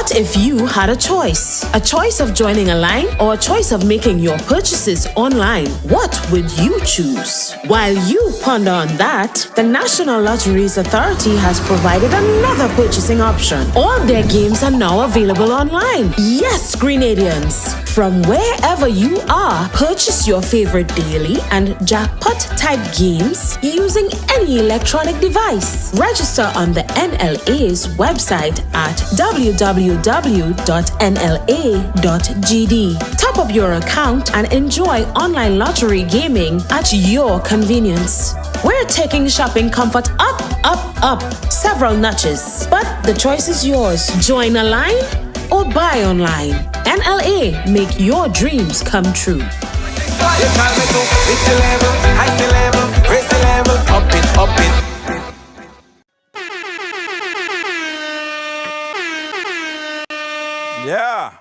What if you had a choice? A choice of joining a line or a choice of making your purchases online? What would you choose? While you ponder on that, the National Lotteries Authority has provided another purchasing option. All their games are now available online. Yes, Grenadians! From wherever you are, purchase your favorite daily and jackpot type games using any electronic device. Register on the NLA's website at www.nla.gd. Top up your account and enjoy online lottery gaming at your convenience. We're taking shopping comfort up, up, up several notches. But the choice is yours. Join a line or buy online. NLA, make your dreams come true. Yeah.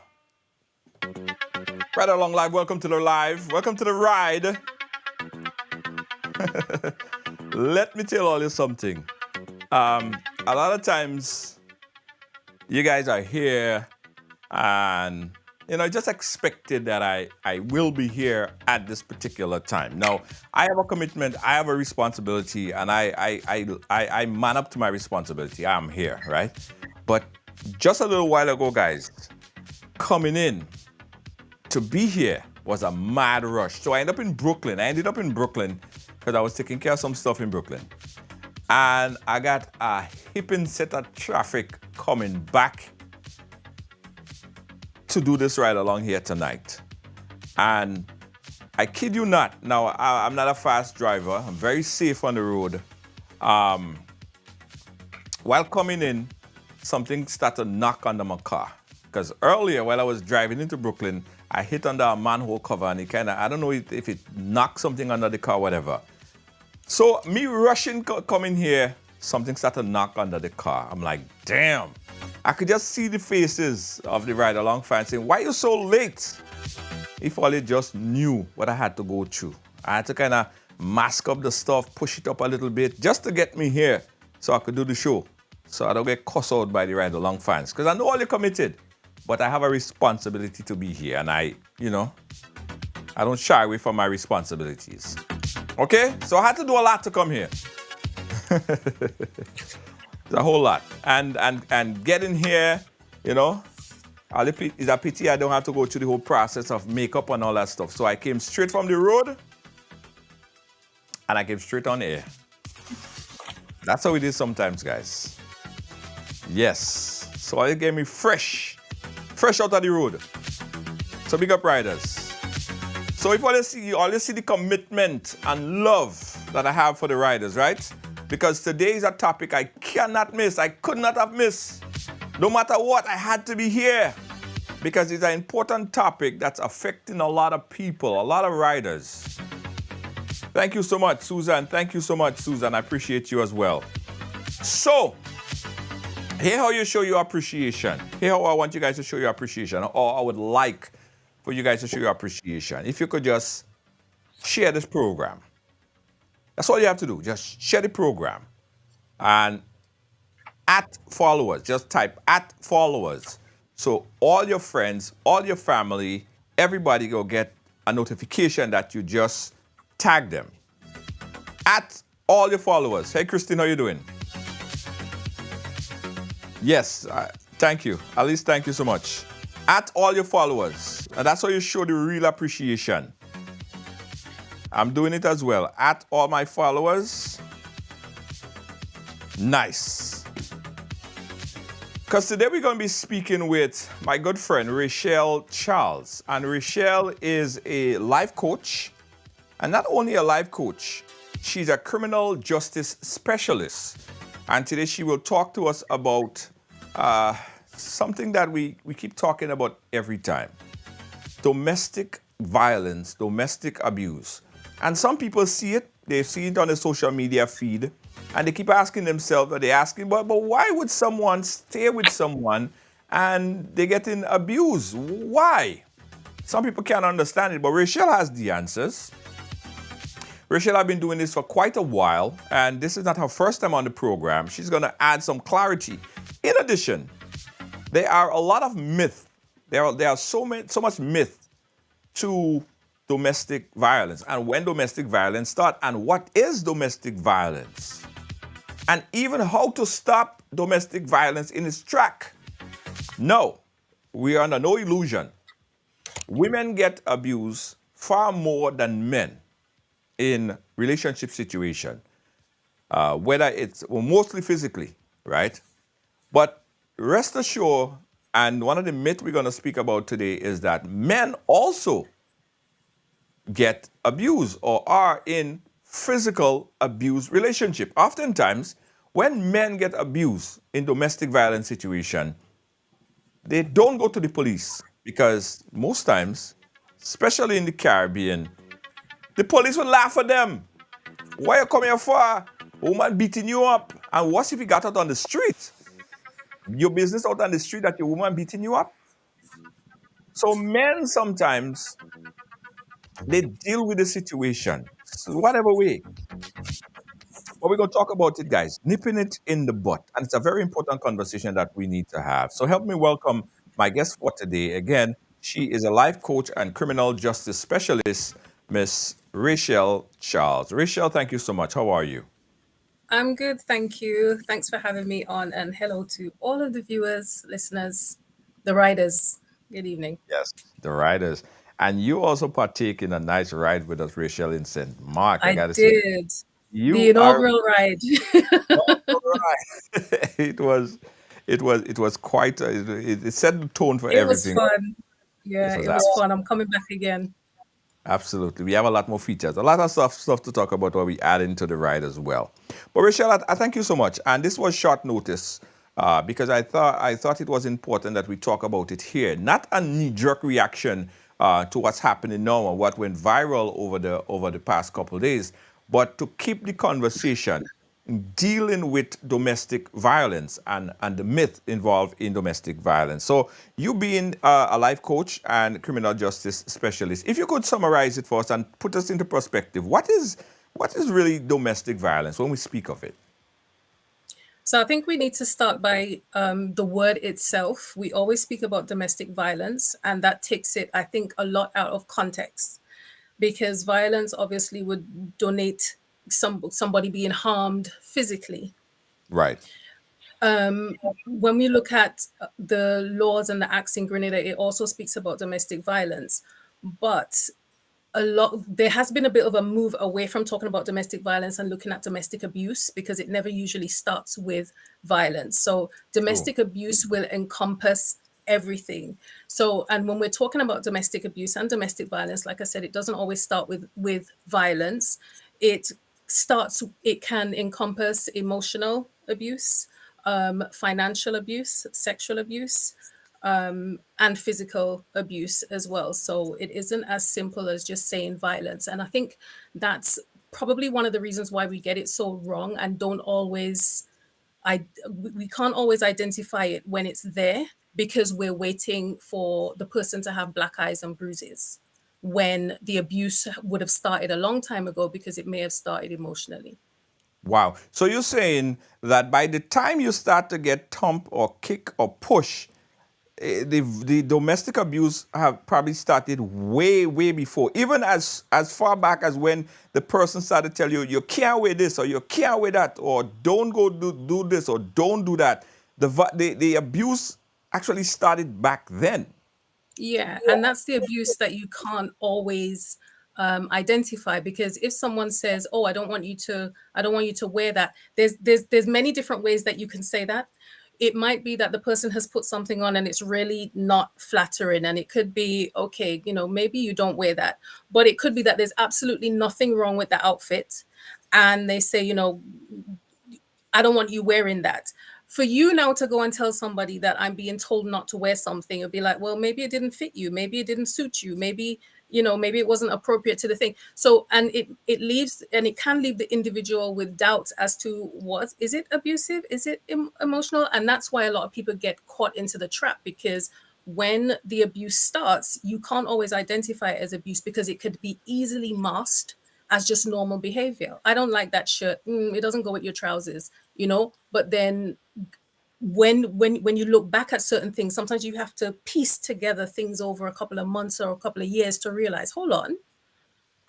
Right along live. Welcome to the live. Welcome to the ride. Let me tell you something. A lot of times you guys are here and just expected that I will be here at this particular time. Now, I have a commitment, I have a responsibility, and I man up to my responsibility. I'm here, right? But just a little while ago, guys, coming in to be here was a mad rush. So I ended up in Brooklyn because I was taking care of some stuff in Brooklyn. And I got a hipping set of traffic coming back to do this ride along here tonight. And I kid you not, now I'm not a fast driver, I'm very safe on the road. While coming in, something started to knock under my car. Because earlier, while I was driving into Brooklyn, I hit under a manhole cover and it I don't know if it knocked something under the car, whatever. So me rushing, coming here, something started to knock under the car. I'm like, damn. I could just see the faces of the ride along fans saying, why are you so late? If only just knew what I had to go through. I had to kind of mask up the stuff, push it up a little bit, just to get me here so I could do the show. So I don't get cussed out by the ride along fans. Because I know all you're committed, but I have a responsibility to be here. And I don't shy away from my responsibilities. Okay? So I had to do a lot to come here. A whole lot. And getting here, it's a pity I don't have to go through the whole process of makeup and all that stuff. So I came straight from the road and I came straight on air. That's how it is sometimes, guys. Yes. So it gave me fresh out of the road. So big up riders. So if you always see the commitment and love that I have for the riders, right? Because today is a topic I cannot miss. I could not have missed. No matter what, I had to be here. Because it's an important topic that's affecting a lot of people, a lot of riders. Thank you so much, Susan. Thank you so much, Susan. I appreciate you as well. So, here how you show your appreciation. Here how I want you guys to show your appreciation. Or I would like for you guys to show your appreciation. If you could just share this program. That's all you have to do. Just share the program. And @followers. Just type @followers. So all your friends, all your family, everybody will get a notification that you just tagged them. @all your followers. Hey, Christine, how you doing? Yes, thank you. At least thank you so much. @all your followers. And that's how you show the real appreciation. I'm doing it as well. @all my followers. Nice. Because today we're going to be speaking with my good friend, Rachelle Charles. And Rachelle is a life coach. And not only a life coach, she's a criminal justice specialist. And today she will talk to us about something that we keep talking about every time. Domestic violence, domestic abuse. And some people see it, they see it on the social media feed, and they keep asking themselves, or they're asking, but why would someone stay with someone and they're getting abused? Why? Some people can't understand it, but Rachelle has the answers. Rachelle, I've been doing this for quite a while, and this is not her first time on the program. She's going to add some clarity. In addition, There are a lot of myth. There are so much myth to domestic violence and when domestic violence start and what is domestic violence and even how to stop domestic violence in its track. No, we are under no illusion. Women get abused far more than men in relationship situation, whether it's well, mostly physically, right? But rest assured, and one of the myths we're going to speak about today is that men also get abused or are in physical abuse relationship. Oftentimes, when men get abused in domestic violence situation, they don't go to the police because most times, especially in the Caribbean, the police will laugh at them. Why you come here for? A woman beating you up. And what if you got out on the street? Your business out on the street that your woman beating you up? So men sometimes they deal with the situation, whatever way. But we're going to talk about it, guys, nipping it in the butt. And it's a very important conversation that we need to have. So help me welcome my guest for today. Again, she is a life coach and criminal justice specialist, Miss Rachel Charles. Rachel, thank you so much. How are you? I'm good, thank you. Thanks for having me on, and hello to all of the viewers, listeners, the riders. Good evening. Yes. The riders. And you also partake in a nice ride with us, Rachel, in St. Mark. I I got to say, did the you are inaugural ride. all right. it was quite, it set the tone for It was everything. fun. This Yeah, was it was fun. I'm coming back again. absolutely. We have a lot more features, a lot of stuff to talk about what we add into the ride as well. But Rachel, I thank you so much. And this was short notice because I thought it was important that we talk about it here, not a knee-jerk reaction to what's happening now and what went viral over the past couple of days, but to keep the conversation dealing with domestic violence and the myth involved in domestic violence. So, you being a life coach and criminal justice specialist, if you could summarize it for us and put us into perspective, what is really domestic violence when we speak of it? So I think we need to start by the word itself. We always speak about domestic violence, and that takes it, I think, a lot out of context because violence obviously would donate somebody being harmed physically. Right. When we look at the laws and the acts in Grenada, it also speaks about domestic violence. But there has been a bit of a move away from talking about domestic violence and looking at domestic abuse because it never usually starts with violence. So True. domestic abuse will encompass everything. So, and when we're talking about domestic abuse and domestic violence, like I said, it doesn't always start with violence. It it can encompass emotional abuse, financial abuse, sexual abuse, and physical abuse as well. So it isn't as simple as just saying violence. And I think that's probably one of the reasons why we get it so wrong and don't always we can't always identify it when it's there because we're waiting for the person to have black eyes and bruises when the abuse would have started a long time ago because it may have started emotionally. Wow. So you're saying that by the time you start to get thump or kick or push, the domestic abuse have probably started way before, even as far back as when the person started to tell you you can't wear this or you can't wear that or don't go do this or don't do that. The abuse actually started back then. Yeah, and that's the abuse that you can't always identify because if someone says, "Oh, I don't want you to wear that," there's many different ways that you can say that. It might be that the person has put something on and it's really not flattering, and it could be okay, maybe you don't wear that, but it could be that there's absolutely nothing wrong with the outfit, and they say, I don't want you wearing that. For you now to go and tell somebody that I'm being told not to wear something, it'd be like, well, maybe it didn't fit you, maybe it didn't suit you, maybe maybe it wasn't appropriate to the thing. So, and it leaves and it can leave the individual with doubts as to what is it abusive, is it emotional, and that's why a lot of people get caught into the trap because when the abuse starts, you can't always identify it as abuse because it could be easily masked as just normal behavior. I don't like that shirt. It doesn't go with your trousers, But then when you look back at certain things, sometimes you have to piece together things over a couple of months or a couple of years to realize, hold on,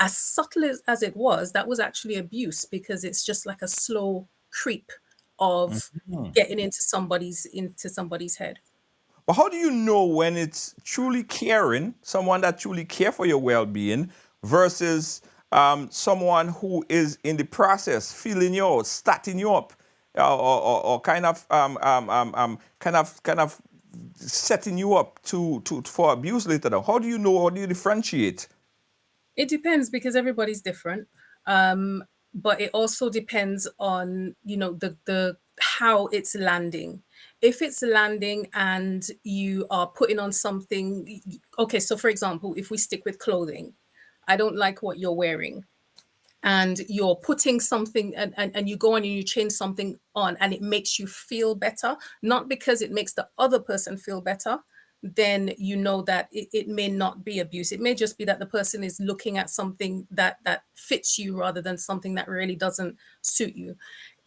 as subtle as it was, that was actually abuse, because it's just like a slow creep of getting into somebody's head. But how do you know when it's truly caring, someone that truly care for your well-being, versus someone who is in the process feeling you, out, starting you up, or kind of setting you up to for abuse later on? How do you know? How do you differentiate? It depends, because everybody's different. But it also depends on, the how it's landing. If it's landing and you are putting on something, okay, so for example, if we stick with clothing, I don't like what you're wearing, and you're putting something, and you go on and you change something on, and it makes you feel better, not because it makes the other person feel better, then you know that it may not be abuse. It may just be that the person is looking at something that fits you rather than something that really doesn't suit you.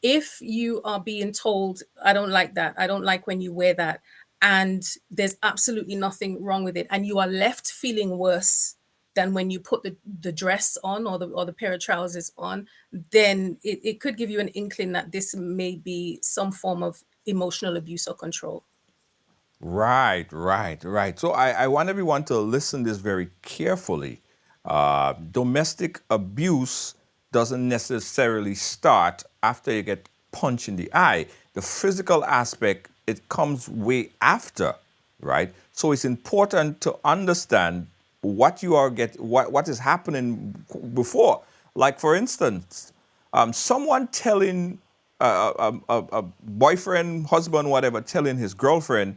If you are being told, I don't like that, I don't like when you wear that, and there's absolutely nothing wrong with it, and you are left feeling worse than when you put the dress on, or the pair of trousers on, then it could give you an inkling that this may be some form of emotional abuse or control. Right, right, right. So I want everyone to listen this very carefully. Domestic abuse doesn't necessarily start after you get punched in the eye. The physical aspect, it comes way after, right? So it's important to understand what you are what is happening before. Like for instance, someone telling a boyfriend, husband, whatever, telling his girlfriend,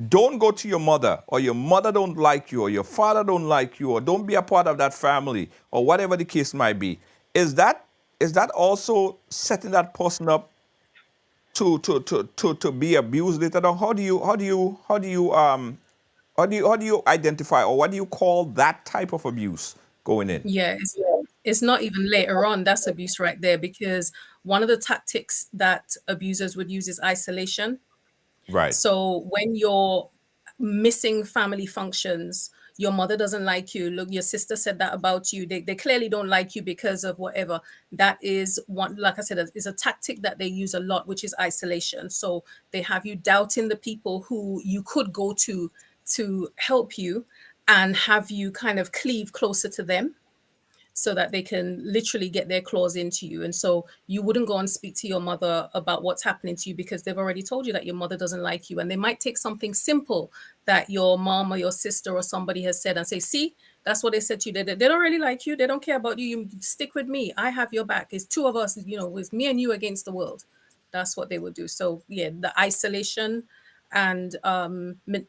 don't go to your mother, or your mother don't like you, or your father don't like you, or don't be a part of that family, or whatever the case might be. Is that also setting that person up to be abused later on? How do you identify, or what do you call that type of abuse going in? Yeah, it's not even later on. That's abuse right there, because one of the tactics that abusers would use is isolation. Right. So when you're missing family functions, your mother doesn't like you. Look, your sister said that about you. They clearly don't like you because of whatever. That is one, like I said, is a tactic that they use a lot, which is isolation. So they have you doubting the people who you could go to help you, and have you kind of cleave closer to them, so that they can literally get their claws into you. And so you wouldn't go and speak to your mother about what's happening to you, because they've already told you that your mother doesn't like you. And they might take something simple that your mom or your sister or somebody has said and say, see, that's what they said to you. They don't really like you. They don't care about you. You stick with me. I have your back. It's two of us, it's me and you against the world. That's what they would do. So yeah, the isolation, and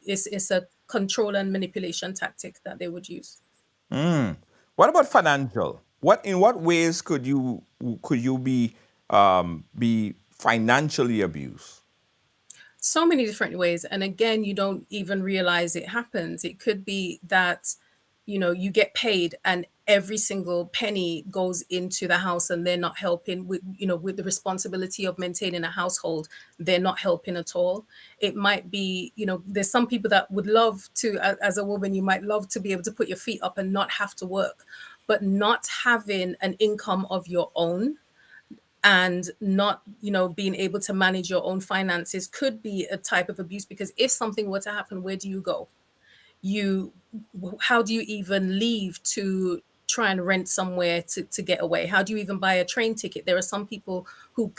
it's a control and manipulation tactic that they would use. What about financial? In what ways could you be financially abused? So many different ways, and again, you don't even realize it happens. It could be that you get paid, and every single penny goes into the house, and they're not helping with the responsibility of maintaining a household. They're not helping at all. It might be, there's some people that would love to, as a woman, you might love to be able to put your feet up and not have to work, but not having an income of your own, and not being able to manage your own finances could be a type of abuse. Because if something were to happen, where do you go? you How do you even leave to try and rent somewhere to get away? How do you even buy a train ticket? There are some people who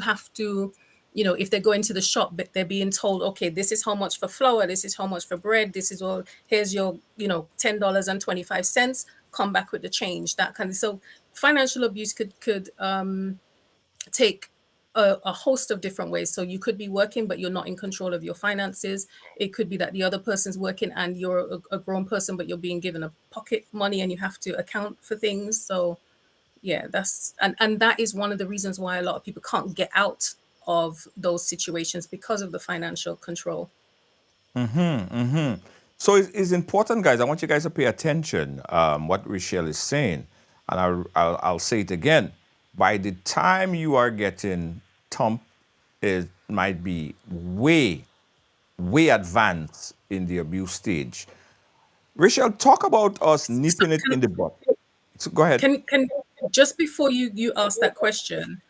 have to, if they go into the shop, but they're being told, okay, this is how much for flour, this is how much for bread, this is all, here's your $10.25, come back with the change, that kind of. So financial abuse could take a host of different ways. So you could be working, but you're not in control of your finances. It could be that the other person's working and you're a grown person, but you're being given a pocket money and you have to account for things. So yeah, and that is one of the reasons why a lot of people can't get out of those situations, because of the financial control. So it's important, guys. I want you guys to pay attention what Rochelle is saying, and I'll say it again. By the time you are getting thumped, is might be way advanced in the abuse stage. Rachel, talk about us So nipping it in the butt. So go ahead. can just before you ask that question,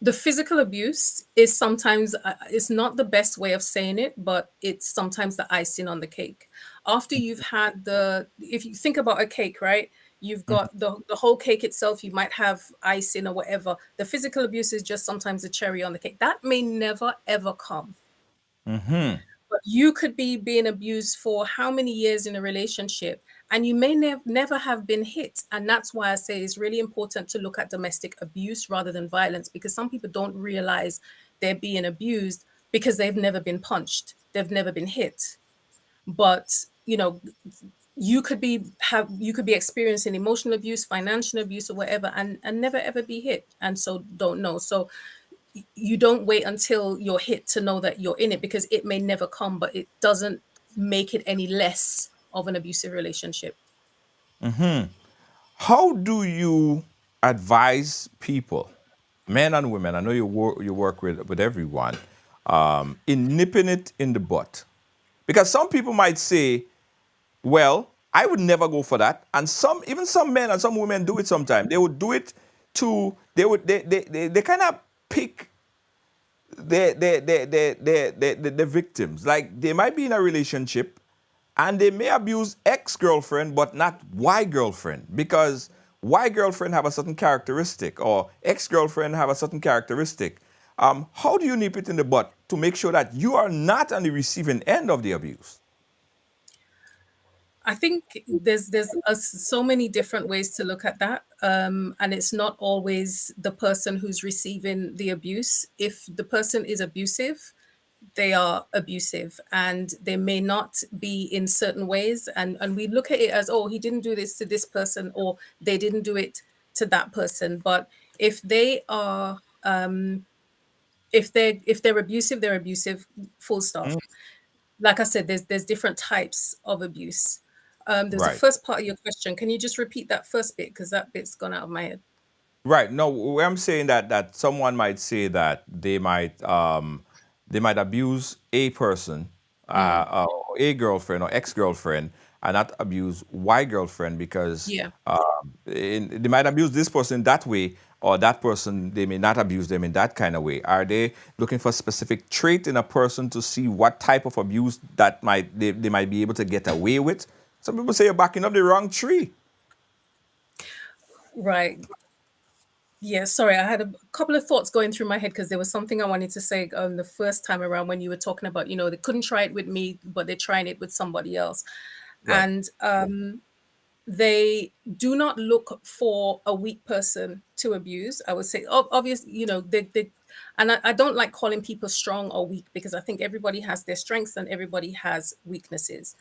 the physical abuse is sometimes it's not the best way of saying it, but it's sometimes the icing on the cake. After you've had the, if you think about a cake, right? You've got the whole cake itself, you might have icing or whatever. The physical abuse is just sometimes a cherry on the cake. That may never ever come. But you could be being abused for how many years in a relationship, and you may never have been hit. And that's why I say it's really important to look at domestic abuse rather than violence, because some people don't realize they're being abused because they've never been punched, they've never been hit. But you could be experiencing emotional abuse, financial abuse, or whatever, and never ever be hit, and so don't know. So you don't wait until you're hit to know that you're in it, because it may never come, but it doesn't make it any less of an abusive relationship. How do you advise people, men and women? I know you work with everyone, in nipping it in the butt. Because some people might say, well, I would never go for that. And even some men and some women do it sometimes. They would do it they kind of pick the victims. Like they might be in a relationship and they may abuse ex-girlfriend but not Y girlfriend, because Y girlfriend have a certain characteristic or ex-girlfriend have a certain characteristic. How do you nip it in the butt to make sure that you are not on the receiving end of the abuse? I think so many different ways to look at that, and it's not always the person who's receiving the abuse. If the person is abusive, they are abusive, and they may not be in certain ways, and we look at it as, oh, he didn't do this to this person, or they didn't do it to that person. But if they are if they're abusive, they're abusive, full stop. Like I said, there's different types of abuse. There's a Right. first part of your question. Can you just repeat that first bit, because that bit's gone out of my head? Right. No, where I'm saying that someone might say that they might abuse a person, Mm, a girlfriend or ex-girlfriend, and not abuse Y girlfriend because yeah. they might abuse this person that way, or that person they may not abuse them in that kind of way. Are they looking for a specific trait in a person to see what type of abuse that they might be able to get away with? Some people say you're backing up the wrong tree. Right. Yeah, sorry, I had a couple of thoughts going through my head, because there was something I wanted to say the first time around when you were talking about, they couldn't try it with me, but they're trying it with somebody else. Right. And they do not look for a weak person to abuse. I would say, obviously, and I don't like calling people strong or weak, because I think everybody has their strengths and everybody has weaknesses.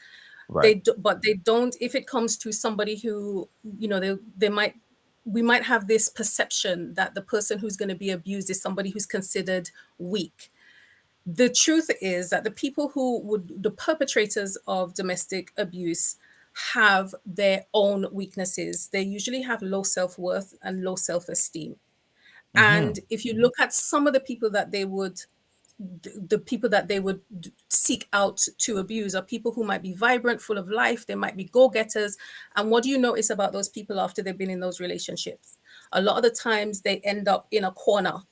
Right. But they don't, if it comes to somebody who, they might, we might have this perception that the person who's going to be abused is somebody who's considered weak. The truth is that the perpetrators of domestic abuse have their own weaknesses. They usually have low self-worth and low self-esteem. And if you look at some of the people that they would seek out to abuse are people who might be vibrant, full of life. They might be go-getters. And what do you notice about those people after they've been in those relationships? A lot of the times they end up in a corner,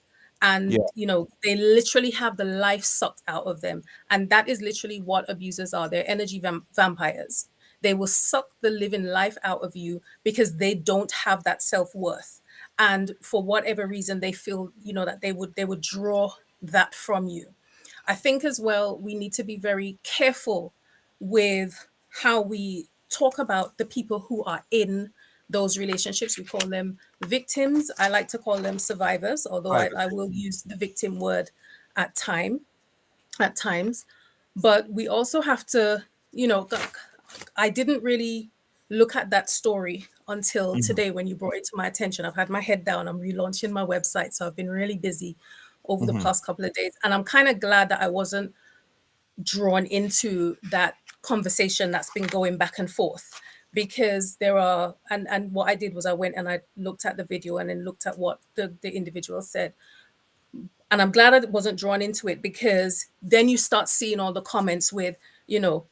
Yeah. and they literally have the life sucked out of them. And that is literally what abusers are. They're energy vampires. They will suck the living life out of you because they don't have that self-worth, and for whatever reason they feel, that they would draw that from you. I think as well, we need to be very careful with how we talk about the people who are in those relationships. We call them victims. I like to call them survivors, although Right. I will use the victim word at at times. But we also have to, I didn't really look at that story until today when you brought it to my attention. I've had my head down. I'm relaunching my website. So I've been really busy over the past couple of days. And I'm kind of glad that I wasn't drawn into that conversation that's been going back and forth, because there are, and what I did was I went and I looked at the video and then looked at what the individual said. And I'm glad I wasn't drawn into it, because then you start seeing all the comments with, you know,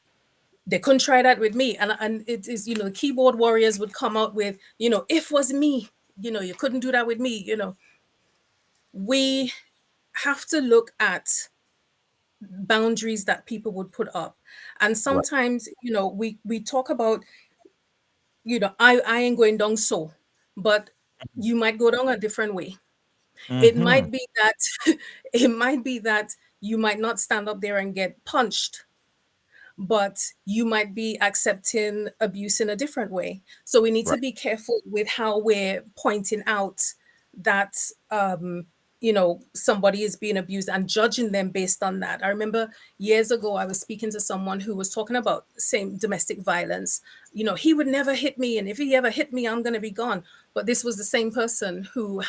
they couldn't try that with me. And it is, you know, the keyboard warriors would come out with, you know, if was me, you know, you couldn't do that with me, you know. We have to look at boundaries that people would put up. And Right. sometimes, you know, we talk about, you know, I ain't going down so, but you might go down a different way. It Mm-hmm. might be that it might be that you might not stand up there and get punched, but you might be accepting abuse in a different way. So we need to Right. be careful with how we're pointing out that, you know, somebody is being abused and judging them based on that. I remember years ago I was speaking to someone who was talking about same domestic violence. You know, he would never hit me, and if he ever hit me, I'm going to be gone. But this was the same person who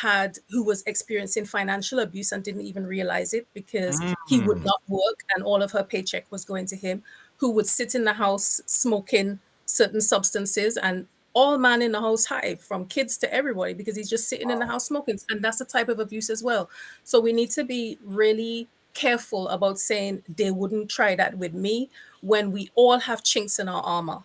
was experiencing financial abuse and didn't even realize it, because he would Mm. not work and all of her paycheck was going to him, who would sit in the house smoking certain substances, and all man in the house high, from kids to everybody, because he's just sitting in the house smoking. And that's a type of abuse as well. So we need to be really careful about saying they wouldn't try that with me, when we all have chinks in our armor.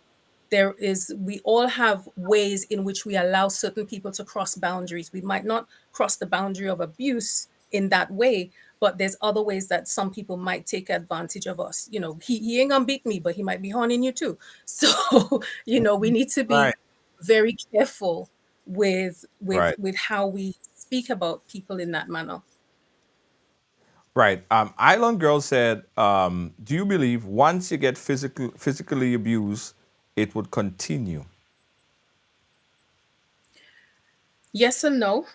We all have ways in which we allow certain people to cross boundaries. We might not cross the boundary of abuse in that way, but there's other ways that some people might take advantage of us. You know, he ain't gonna beat me, but he might be haunting you too. So, you know, we need to Right. be very careful Right. with how we speak about people in that manner. Right. Island Girl said, "Do you believe once you get physically abused, it would continue?" Yes and no.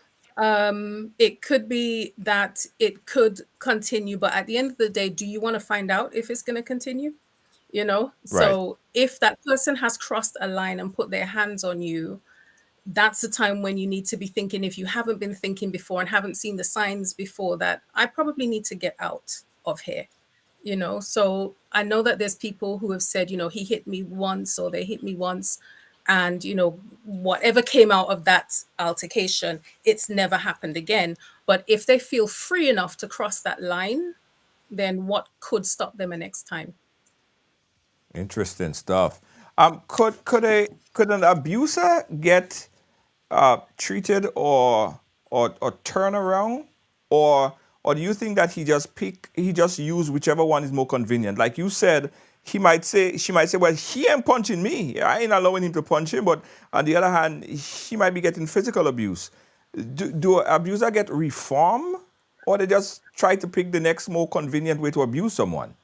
It could be that it could continue, but at the end of the day, do you want to find out if it's going to continue? You know, Right. so if that person has crossed a line and put their hands on you, that's the time when you need to be thinking, if you haven't been thinking before and haven't seen the signs before, that I probably need to get out of here. You know, so I know that there's people who have said, you know, he hit me once or they hit me once, and you know, whatever came out of that altercation, it's never happened again. But if they feel free enough to cross that line, then what could stop them the next time? Interesting stuff. Could an abuser get treated or turn around, or or do you think that he just use whichever one is more convenient? Like you said, she might say, well, he ain't punching me. I ain't allowing him to punch him. But on the other hand, he might be getting physical abuse. Do abuser get reform, or they just try to pick the next more convenient way to abuse someone?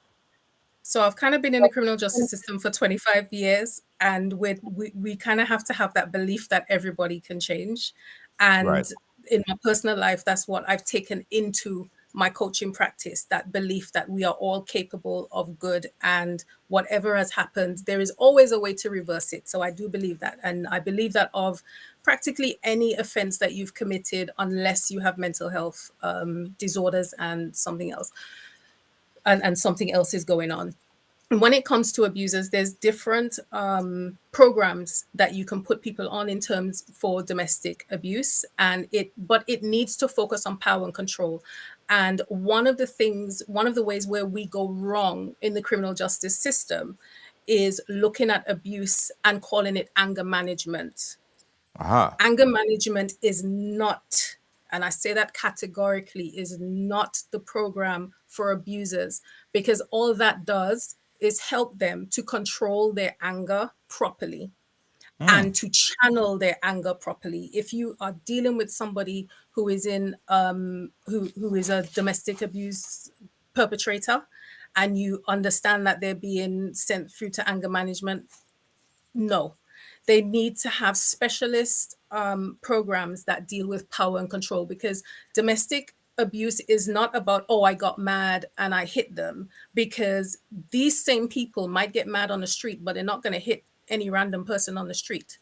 So I've kind of been in the criminal justice system for 25 years, and we kind of have to have that belief that everybody can change. Right. And in my personal life, that's what I've taken into my coaching practice, that belief that we are all capable of good, and whatever has happened, there is always a way to reverse it. So I do believe that. And I believe that of practically any offense that you've committed, unless you have mental health disorders and something else, and something else is going on. And when it comes to abusers, there's different programs that you can put people on in terms for domestic abuse, but it needs to focus on power and control. And one of the ways where we go wrong in the criminal justice system is looking at abuse and calling it anger management. Aha. Anger management is not, and I say that categorically, is not the program for abusers, because all that does is help them to control their anger properly Hmm. and to channel their anger properly. If you are dealing with somebody who is in who is a domestic abuse perpetrator, and you understand that they're being sent through to anger management, no, they need to have specialist programs that deal with power and control, because domestic abuse is not about, oh, I got mad and I hit them, because these same people might get mad on the street, but they're not going to hit any random person on the street.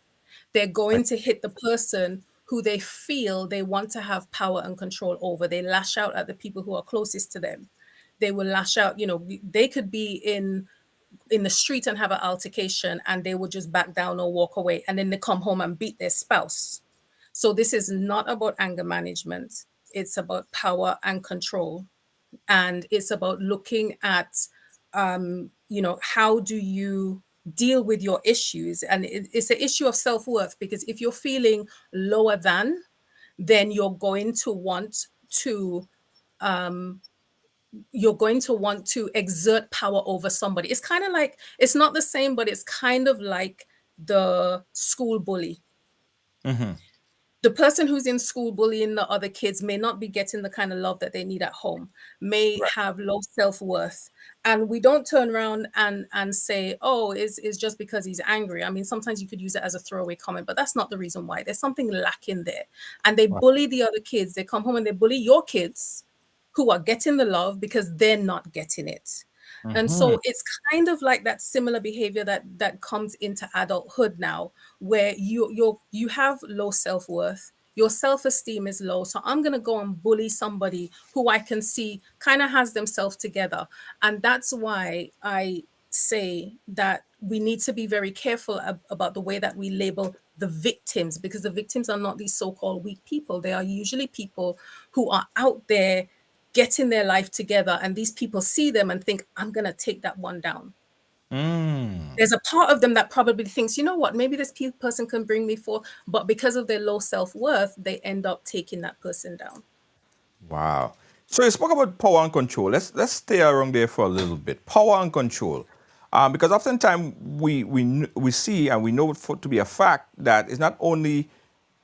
They're Right. going to hit the person who they feel they want to have power and control over. They lash out at the people who are closest to them. They will lash out, you know, they could be in the street and have an altercation, and they would just back down or walk away, and then they come home and beat their spouse. So this is not about anger management. it's about power and control, and it's about looking at how do you deal with your issues, and it's an issue of self-worth, because if you're feeling lower than, then you're going to want to exert power over somebody. It's kind of like, it's not the same, but it's kind of like the school bully. The person who's in school bullying the other kids may not be getting the kind of love that they need at home, may Right. have low self-worth. And we don't turn around and say, oh, it's just because he's angry. I mean, sometimes you could use it as a throwaway comment, but that's not the reason why. There's something lacking there. And they Right. bully the other kids. They come home and they bully your kids who are getting the love because they're not getting it. And Mhm. so it's kind of like that similar behavior that comes into adulthood now, where you have low self-worth, your self-esteem is low. So I'm gonna go and bully somebody who I can see kind of has themselves together. And that's why I say that we need to be very careful about the way that we label the victims, because the victims are not these so-called weak people. They are usually people who are out there getting their life together, and these people see them and think, I'm going to take that one down. Mm. There's a part of them that probably thinks, you know what, maybe this person can bring me for, but because of their low self-worth, they end up taking that person down. Wow. So you spoke about power and control. Let's stay around there for a little bit. Power and control, because oftentimes we see and we know it to be a fact that it's not only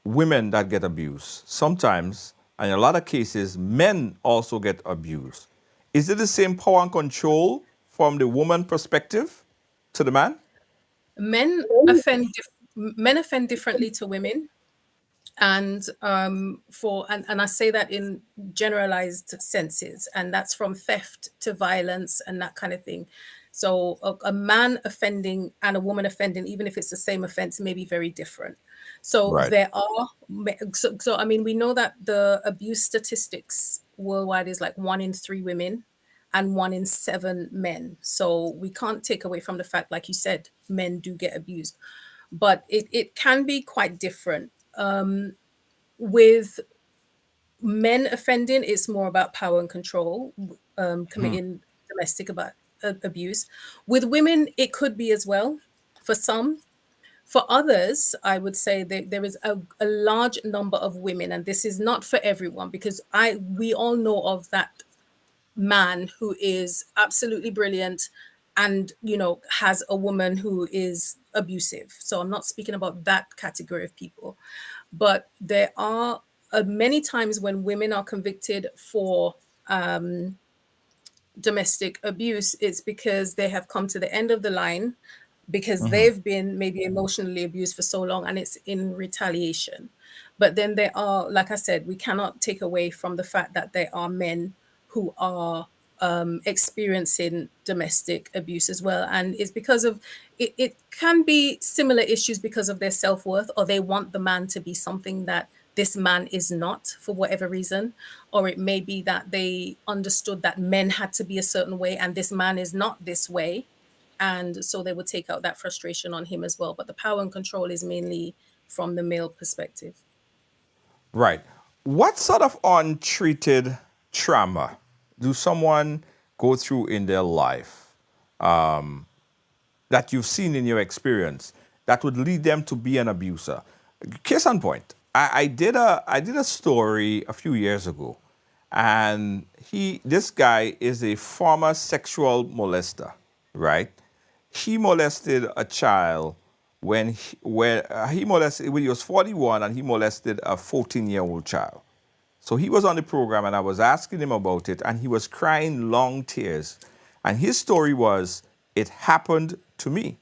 women that get abused. Sometimes, and in a lot of cases, men also get abused. Is it the same power and control from the woman perspective to the man? Men offend men offend differently to women. And and I say that in generalized senses, and that's from theft to violence and that kind of thing. So a man offending and a woman offending, even if it's the same offense, may be very different. So Right. there are so I mean, we know that the abuse statistics worldwide is like 1 in 3 women and 1 in 7 men. So we can't take away from the fact, like you said, men do get abused, but it can be quite different. With men offending, it's more about power and control, committing domestic abuse. With women, it could be as well, for some. For others, I would say that there is a large number of women, and this is not for everyone, because we all know of that man who is absolutely brilliant and has a woman who is abusive. So I'm not speaking about that category of people, but there are many times when women are convicted for domestic abuse, it's because they have come to the end of the line, because they've been maybe emotionally abused for so long, and it's in retaliation. But then there are, like I said, we cannot take away from the fact that there are men who are experiencing domestic abuse as well. And it's because of it can be similar issues because of their self-worth, or they want the man to be something that this man is not for whatever reason. Or it may be that they understood that men had to be a certain way and this man is not this way, and so they would take out that frustration on him as well. But the power and control is mainly from the male perspective. Right. What sort of untreated trauma do someone go through in their life that you've seen in your experience that would lead them to be an abuser? Case in point, I did a story a few years ago, and this guy is a former sexual molester, right? He molested a child when he was 41, and he molested a 14-year-old child. So he was on the program, and I was asking him about it, and he was crying long tears. And his story was, it happened to me.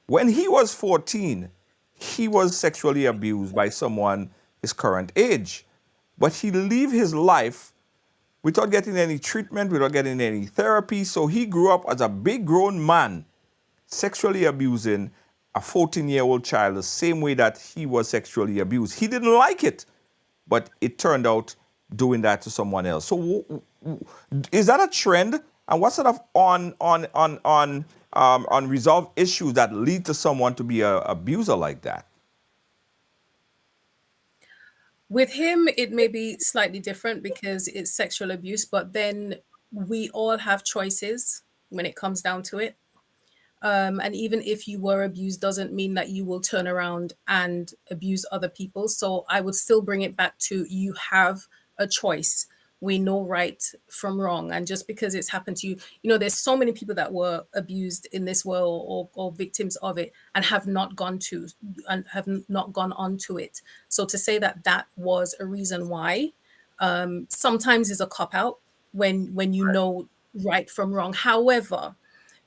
When he was 14, he was sexually abused by someone his current age. But he lived his life without getting any treatment, without getting any therapy. So he grew up as a big grown man, sexually abusing a 14-year-old child the same way that he was sexually abused. He didn't like it, but it turned out doing that to someone else. So is that a trend? And what sort of unresolved issues that lead to someone to be an abuser like that? With him, it may be slightly different because it's sexual abuse, but then we all have choices when it comes down to it. And even if you were abused, doesn't mean that you will turn around and abuse other people. So I would still bring it back to you have a choice. We know right from wrong. And just because it's happened to you, there's so many people that were abused in this world, or victims of it, and have not gone on to it. So to say that that was a reason why, sometimes is a cop out when you know right from wrong. However,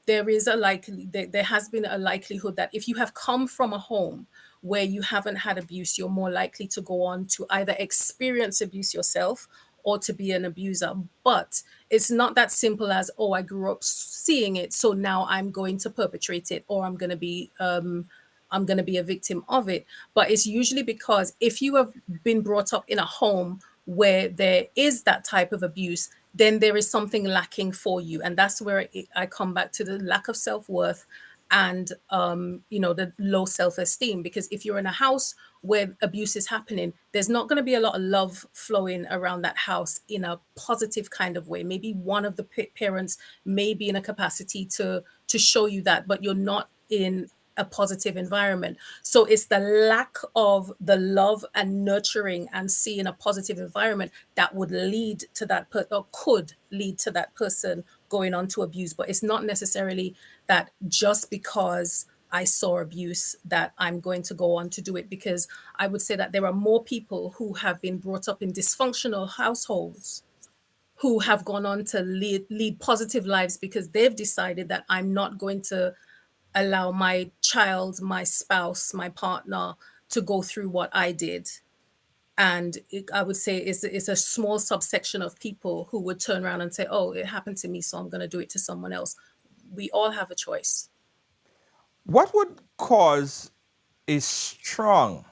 there has been a likelihood that if you have come from a home where you haven't had abuse, you're more likely to go on to either experience abuse yourself or to be an abuser. But it's not that simple as, oh, I grew up seeing it, so now I'm going to perpetrate it, or I'm going to be a victim of it. But it's usually because if you have been brought up in a home where there is that type of abuse, then there is something lacking for you. And that's where I come back to the lack of self-worth and the low self-esteem. Because if you're in a house where abuse is happening, there's not going to be a lot of love flowing around that house in a positive kind of way. Maybe one of the parents may be in a capacity to show you that, but you're not in a positive environment. So it's the lack of the love and nurturing and seeing a positive environment that would lead to or could lead to that person going on to abuse. But it's not necessarily that just because I saw abuse that I'm going to go on to do it, because I would say that there are more people who have been brought up in dysfunctional households who have gone on to lead positive lives because they've decided that I'm not going to allow my child, my spouse, my partner to go through what I did. And I would say it's a small subsection of people who would turn around and say, oh, it happened to me, so I'm going to do it to someone else. We all have a choice. What would cause a strong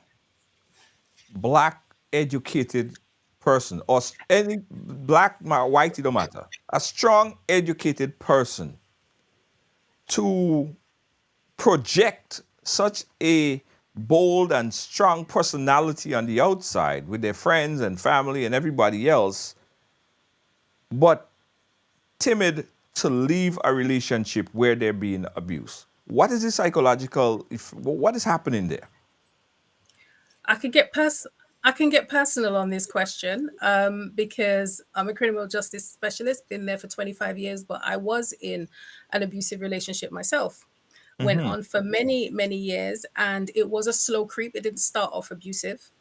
black educated person, or any black, white, it don't matter, a strong educated person to project such a bold and strong personality on the outside with their friends and family and everybody else, but timid to leave a relationship where they're being abused? What is the psychological, what is happening there? I could get pers- I can get personal on this question, because I'm a criminal justice specialist, been there for 25 years, but I was in an abusive relationship myself. Went on for many, many years, and it was a slow creep. It didn't start off abusive.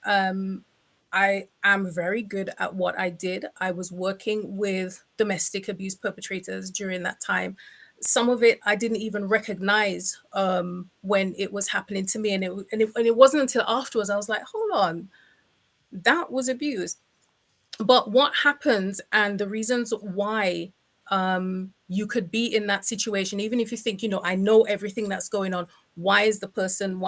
I am very good at what I did. I was working with domestic abuse perpetrators during that time. Some of it I didn't even recognize when it was happening to me, and it wasn't until afterwards I was like, hold on, that was abuse. But what happens and the reasons why you could be in that situation, even if you think, I know everything that's going on, why doesn't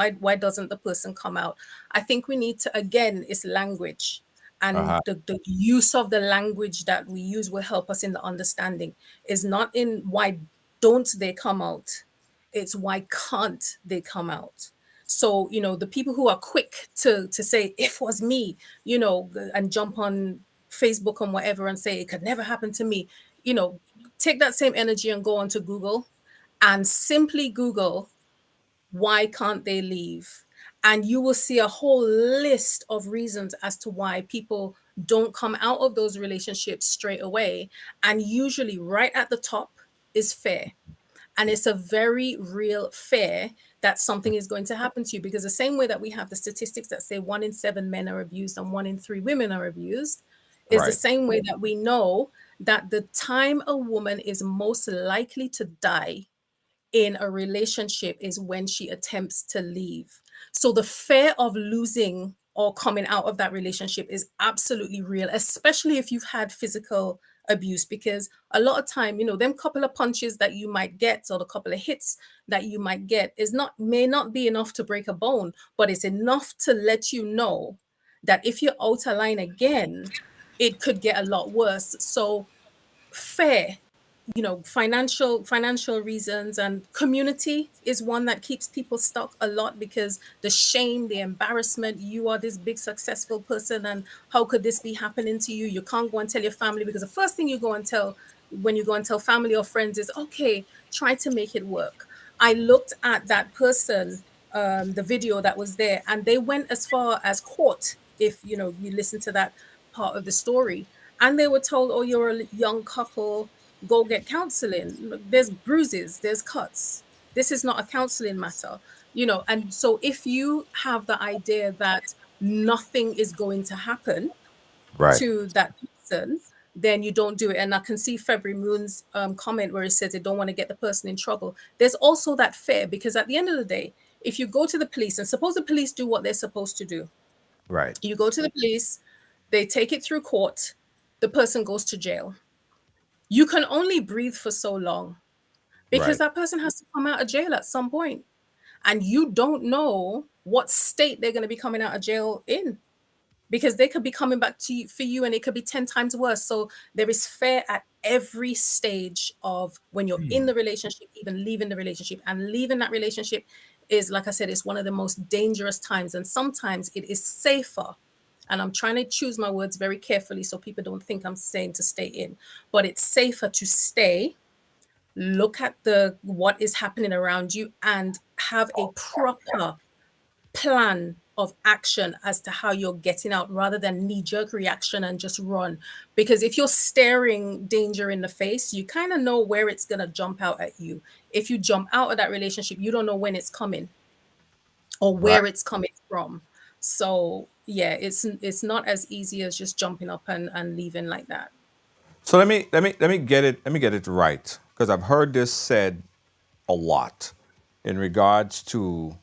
the person come out? I think we need to, again, it's language, and Uh-huh. the use of the language that we use will help us in the understanding. Is not in why don't they come out, it's why can't they come out. So the people who are quick to say if was me, and jump on Facebook and whatever and say it could never happen to me, you know, take that same energy and go onto Google and simply Google why can't they leave? And you will see a whole list of reasons as to why people don't come out of those relationships straight away. And usually, right at the top is fear. And it's a very real fear that something is going to happen to you, because the same way that we have the statistics that say 1 in 7 men are abused and 1 in 3 women are abused, is the Right. same way that we know that the time a woman is most likely to die in a relationship is when she attempts to leave. So the fear of losing or coming out of that relationship is absolutely real, especially if you've had physical abuse, because a lot of time, them couple of punches that you might get or the couple of hits that you might get may not be enough to break a bone, but it's enough to let you know that if you're out of line again, it could get a lot worse. So fear financial reasons, and community is one that keeps people stuck a lot, because the shame, the embarrassment, you are this big successful person, and how could this be happening to you? You can't go and tell your family, because the first thing you go and tell when you go and tell family or friends is, okay, try to make it work. I looked at that person, the video that was there, and they went as far as court. If you listen to that part of the story, and they were told, oh, you're a young couple, go get counseling. Look, there's bruises, there's cuts. This is not a counseling matter. And so if you have the idea that nothing is going to happen Right. to that person, then you don't do it. And I can see February Moon's comment where it says they don't want to get the person in trouble. There's also that fear, because at the end of the day, if you go to the police, and suppose the police do what they're supposed to do, Right. you go to the police, they take it through court, the person goes to jail. You can only breathe for so long, because Right. that person has to come out of jail at some point, and you don't know what state they're going to be coming out of jail in, because they could be coming back to you for you, and it could be 10 times worse. So there is fear at every stage of when you're in the relationship, even leaving the relationship. And leaving that relationship is, like I said, it's one of the most dangerous times, and sometimes it is safer. And I'm trying to choose my words very carefully so people don't think I'm saying to stay in, but it's safer to stay, look at the what is happening around you, and have a proper plan of action as to how you're getting out, rather than knee-jerk reaction and just run. Because if you're staring danger in the face, you kind of know where it's going to jump out at you. If you jump out of that relationship, you don't know when it's coming or Right. where it's coming from. So yeah, it's not as easy as just jumping up and leaving like that. So let me get it right, because I've heard this said a lot in regards to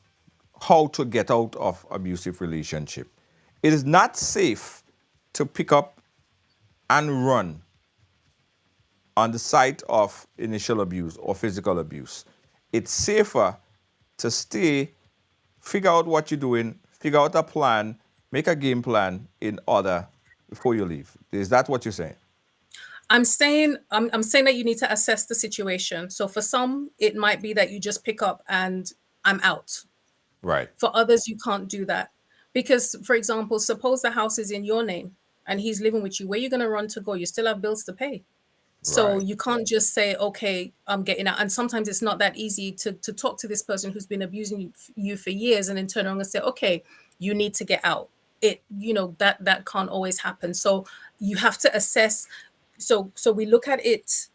how to get out of abusive relationship. It is not safe to pick up and run on the site of initial abuse or physical abuse. It's safer to stay, figure out what you're doing, figure out a plan, make a game plan in order before you leave. Is that what you're saying? I'm saying that you need to assess the situation. So for some, it might be that you just pick up and I'm out. Right. For others, you can't do that. Because, for example, suppose the house is in your name and he's living with you. Where are you going to run to go? You still have bills to pay. So Right. you can't just say, okay, I'm getting out. And sometimes it's not that easy to talk to this person who's been abusing you for years and then turn around and say, okay, you need to get out. That can't always happen. So you have to assess. So we look at it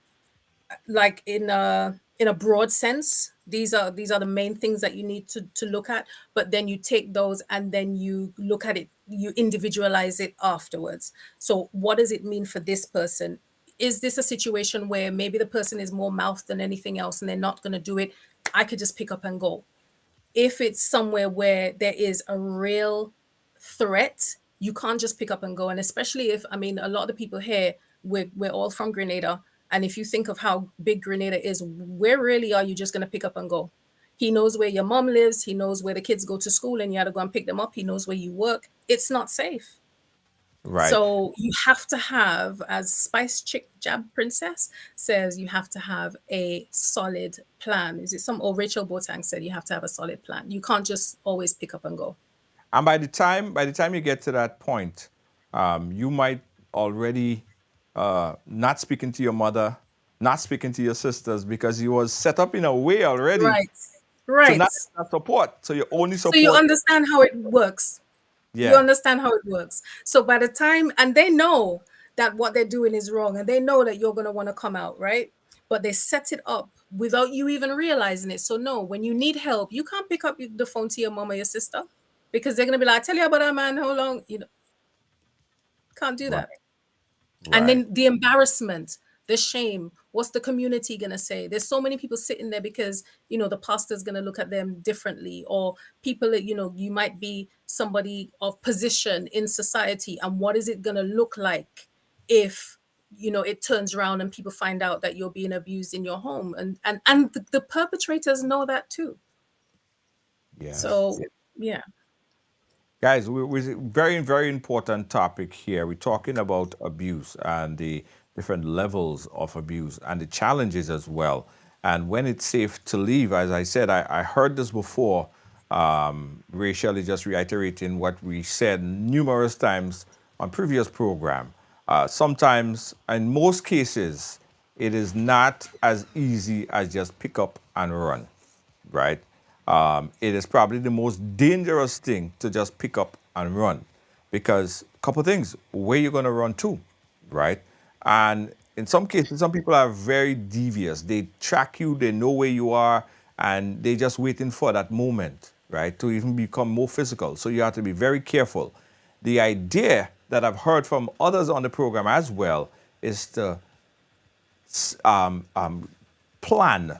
like in a broad sense. These are the main things that you need to look at, but then you take those and then you look at it, you individualize it afterwards. So what does it mean for this person? Is this a situation where maybe the person is more mouth than anything else and they're not going to do it? I could just pick up and go. If it's somewhere where there is a real threat, you can't just pick up and go. And especially if, I mean, a lot of the people here, we're all from Grenada. And if you think of how big Grenada is, where really are you just going to pick up and go? He knows where your mom lives. He knows where the kids go to school and you had to go and pick them up. He knows where you work. It's not safe. Right. So you have to have, as Spice Chick Jab Princess says, you have to have a solid plan. Is it or Rachel Botang said you have to have a solid plan. You can't just always pick up and go. And by the time you get to that point, you might already not speaking to your mother, not speaking to your sisters, because you was set up in a way already Right. to Right. not have support. So you only So you support. understand how it works. You Yeah. understand how it works. So by the time, and they know that what they're doing is wrong, and they know that you're going to want to come out, right? But they set it up without you even realizing it. So no, when you need help, you can't pick up the phone to your mom or your sister, because they're going to be like, tell you about that man, how long, can't do Right. that. And Right. then the embarrassment, the shame, what's the community going to say? There's so many people sitting there because, the pastor's going to look at them differently, or people that, you might be somebody of position in society. And what is it going to look like if, it turns around and people find out that you're being abused in your home? And the perpetrators know that too. Yes. So, yeah. Guys, we're very, very important topic here. We're talking about abuse and the different levels of abuse and the challenges as well. And when it's safe to leave, as I said, I heard this before. Rachel is just reiterating what we said numerous times on previous program. Sometimes, in most cases, it is not as easy as just pick up and run, right? It is probably the most dangerous thing to just pick up and run because a couple things, where you're going to run to, right? And in some cases, some people are very devious. They track you, they know where you are, and they just waiting for that moment, right, to even become more physical. So you have to be very careful. The idea that I've heard from others on the program as well is to plan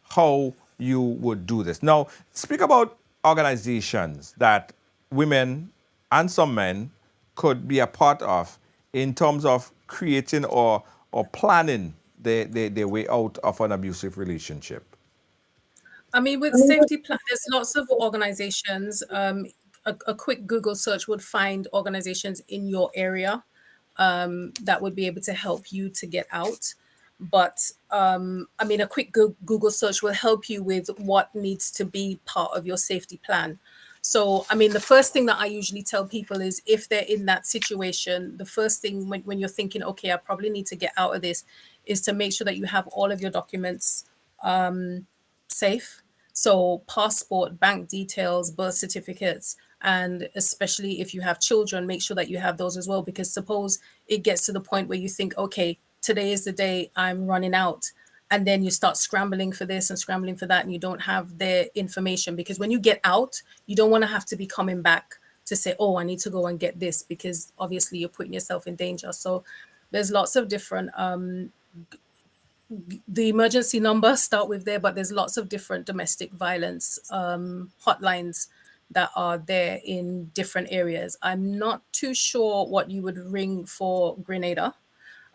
how you would do this. Now, speak about organizations that women and some men could be a part of in terms of creating or planning their way out of an abusive relationship. I mean, with safety plan, there's lots of organizations. A quick Google search would find organizations in your area that would be able to help you to get out. But I mean, a quick Google search will help you with what needs to be part of your safety plan. So, I mean, the first thing that I usually tell people is if they're in that situation, the first thing when you're thinking, okay, I probably need to get out of this, is to make sure that you have all of your documents safe. So, passport, bank details, birth certificates, and especially if you have children, make sure that you have those as well. Because suppose it gets to the point where you think, okay, today is the day I'm running out. And then you start scrambling for this and scrambling for that, and you don't have their information. Because when you get out, you don't want to have to be coming back to say, oh, I need to go and get this, because obviously you're putting yourself in danger. So there's lots of different the emergency number start with there, but there's lots of different domestic violence hotlines that are there in different areas. I'm not too sure what you would ring for Grenada.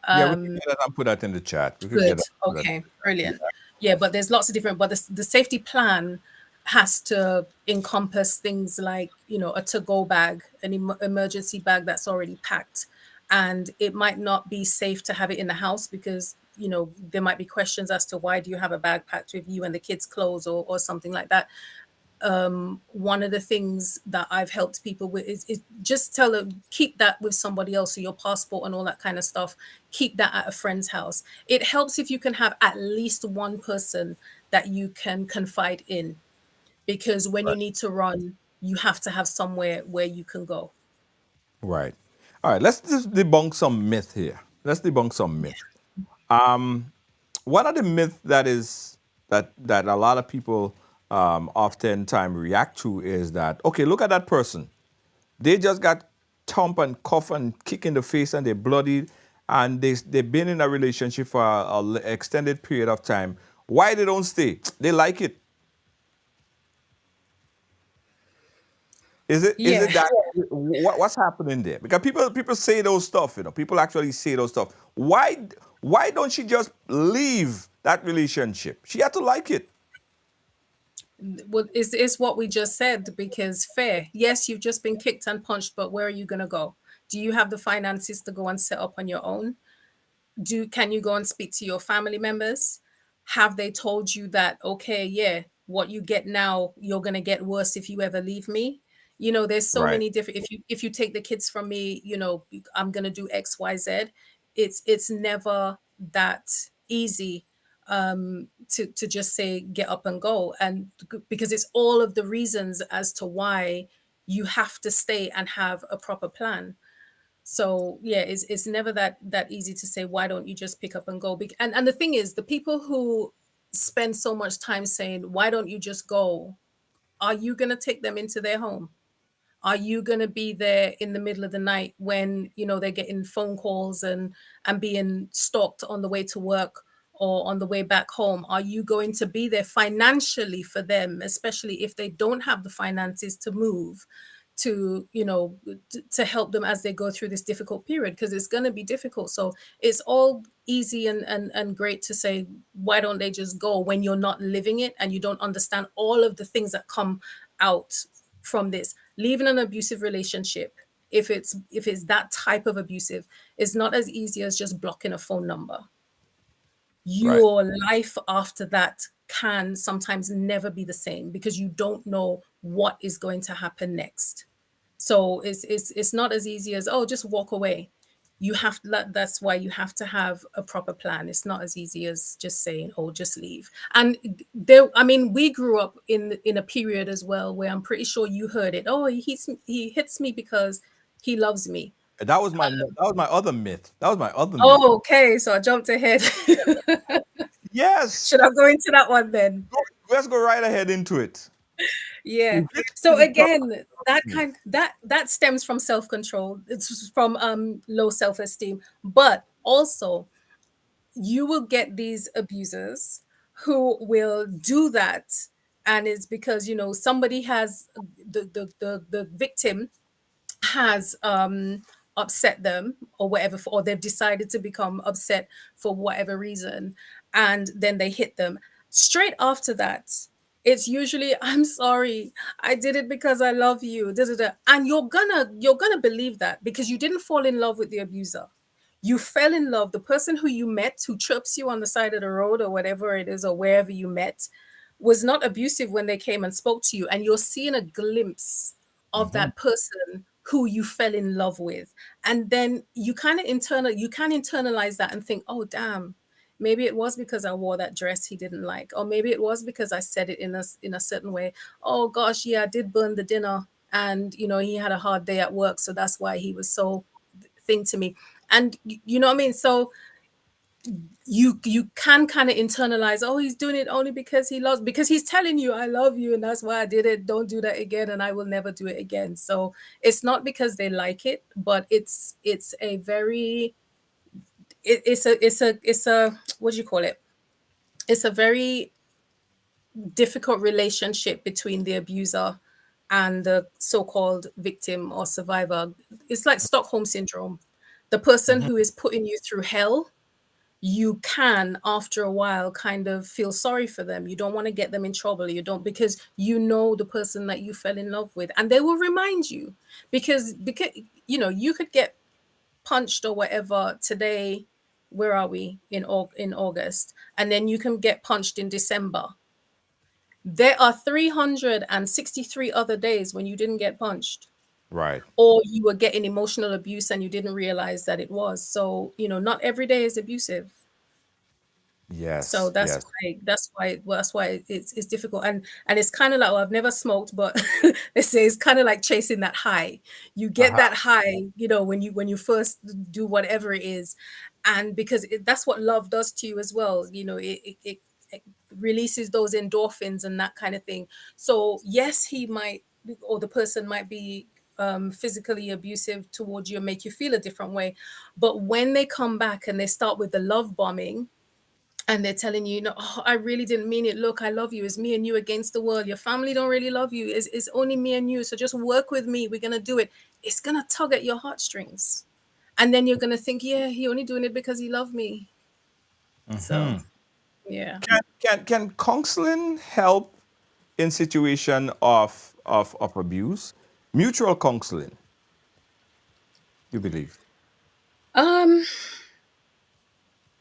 Yeah, we can get that and put that in the chat. We could get Good. that. Put that. Okay. Brilliant. Yeah, but there's lots of different. But the safety plan has to encompass things like, you know, a to-go bag, an emergency bag that's already packed, and it might not be safe to have it in the house because, you know, there might be questions as to why do you have a bag packed with you and the kids' clothes, or something like that. One of the things that I've helped people with is just tell them, keep that with somebody else. So your passport and all that kind of stuff, keep that at a friend's house. It helps if you can have at least one person that you can confide in, because when you Right. need to run, you have to have somewhere where you can go. Right. All right. Let's just debunk some myth here. Let's debunk some myth. One of the myths that is that a lot of people oftentimes react to is that, okay, look at that person. They just got thump and cuff and kick in the face and they're bloodied, and they've been in a relationship for an extended period of time. Why they don't stay? They like it. Is Yeah. it that what's happening there? Because people say those stuff, you know. People actually say those stuff. Why don't she just leave that relationship? She had to like it. Well, is what we just said, because fair. Yes, you've just been kicked and punched, but where are you going to go? Do you have the finances to go and set up on your own? Can you go and speak to your family members? Have they told you that, okay, yeah, what you get now, you're going to get worse if you ever leave me? You know, there's so Right. many different, if you take the kids from me, you know, I'm going to do XYZ. It's never that easy to just say get up and go, and because it's all of the reasons as to why you have to stay and have a proper plan. So yeah, it's never that easy to say why don't you just pick up and go. And the thing is, the people who spend so much time saying why don't you just go, are you going to take them into their home? Are you going to be there in the middle of the night when, you know, they're getting phone calls and being stalked on the way to work or on the way back home? Are you going to be there financially for them, especially if they don't have the finances to move, to, you know, to help them as they go through this difficult period? Because it's going to be difficult. So it's all easy and great to say why don't they just go, when you're not living it and you don't understand all of the things that come out from this. Leaving an abusive relationship if it's that type of abusive, it's not as easy as just blocking a phone number. Right. Your life after that can sometimes never be the same because you don't know what is going to happen next. So it's not as easy as, oh, just walk away. You have that's why you have to have a proper plan. It's not as easy as just saying, oh, just leave. And there, I mean, we grew up in a period as well where I'm pretty sure you heard it. Oh, he hits me because he loves me. That was my other myth. That was my other myth. Oh, okay, so I jumped ahead. Yes. Should I go into that one then? Go- let's go right ahead into it. Yeah. He hits So me because again, he that loves me. kind that stems from self-control. It's from low self-esteem. But also you will get these abusers who will do that, and it's because somebody has the victim has upset them or whatever, or they've decided to become upset for whatever reason, and then they hit them. Straight after that, it's usually, I'm sorry, I did it because I love you, da, da, da. And you're gonna believe that because you didn't fall in love with the abuser. You fell in love. The person who you met, who chirps you on the side of the road or whatever it is, or wherever you met, was not abusive when they came and spoke to you, and you're seeing a glimpse of Mhm. that person who you fell in love with. And then you can internalize that and think, oh damn, maybe it was because I wore that dress he didn't like, or maybe it was because I said it in a certain way. Oh gosh, yeah, I did burn the dinner, and he had a hard day at work, so that's why he was so thing to me. And you know what I mean? So you can kind of internalize, oh, he's doing it only because he loves, because he's telling you I love you and that's why I did it, don't do that again and I will never do it again. So it's not because they like it, but it's a very it's a what do you call it, it's a very difficult relationship between the abuser and the so-called victim or survivor. It's like Stockholm syndrome. The person Mhm. who is putting you through hell, you can after a while kind of feel sorry for them. You don't want to get them in trouble. You don't, because the person that you fell in love with, and they will remind you, because you could get punched or whatever today. Where are we in August? And then you can get punched in December. There are 363 other days when you didn't get punched, Right. or you were getting emotional abuse and you didn't realize that it was. So, not every day is abusive. So Yes. that's Yes. why it's difficult, and it's kind of like, well, I've never smoked, but they say it's kind of like chasing that high. You get Uh-huh. that high, when you first do whatever it is, and because that's what love does to you as well. It releases those endorphins and that kind of thing. So yes, he might, or the person might be physically abusive towards you and make you feel a different way, but when they come back and they start with the love bombing, and they're telling you, oh, I really didn't mean it. Look, I love you. It's me and you against the world. Your family don't really love you. It's only me and you. So just work with me. We're going to do it. It's going to tug at your heartstrings. And then you're going to think, yeah, he only doing it because he loved me. So, Mhm. yeah. Can counseling help in situation of abuse? Mutual counseling, you believe? Um,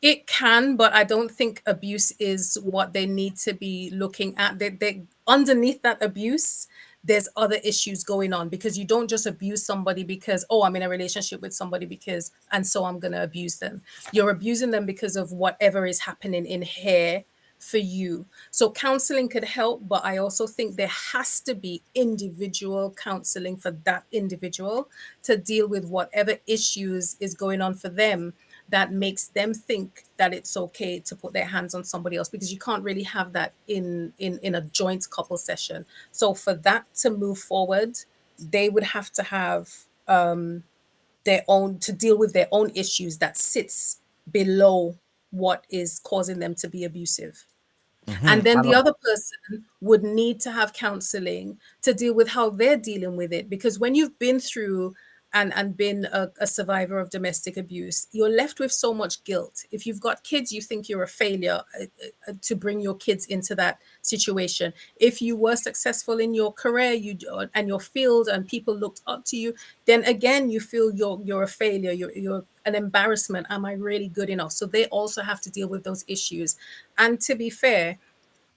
It can, but I don't think abuse is what they need to be looking at. They underneath that abuse, there's other issues going on, because you don't just abuse somebody because, oh, I'm in a relationship with somebody because, and so I'm going to abuse them. You're abusing them because of whatever is happening in here for you. So counseling could help, but I also think there has to be individual counseling for that individual to deal with whatever issues is going on for them that makes them think that it's okay to put their hands on somebody else, because you can't really have that in a joint couple session. So for that to move forward, they would have to have their own, to deal with their own issues that sits below what is causing them to be abusive. Hmm. And then the other person would need to have counseling to deal with how they're dealing with it. Because when you've been through and been a survivor of domestic abuse, you're left with so much guilt. If you've got kids, you think you're a failure to bring your kids into that situation. If you were successful in your career, and your field, and people looked up to you, then again you feel you're a failure. You're an embarrassment. Am I really good enough? So they also have to deal with those issues. And to be fair,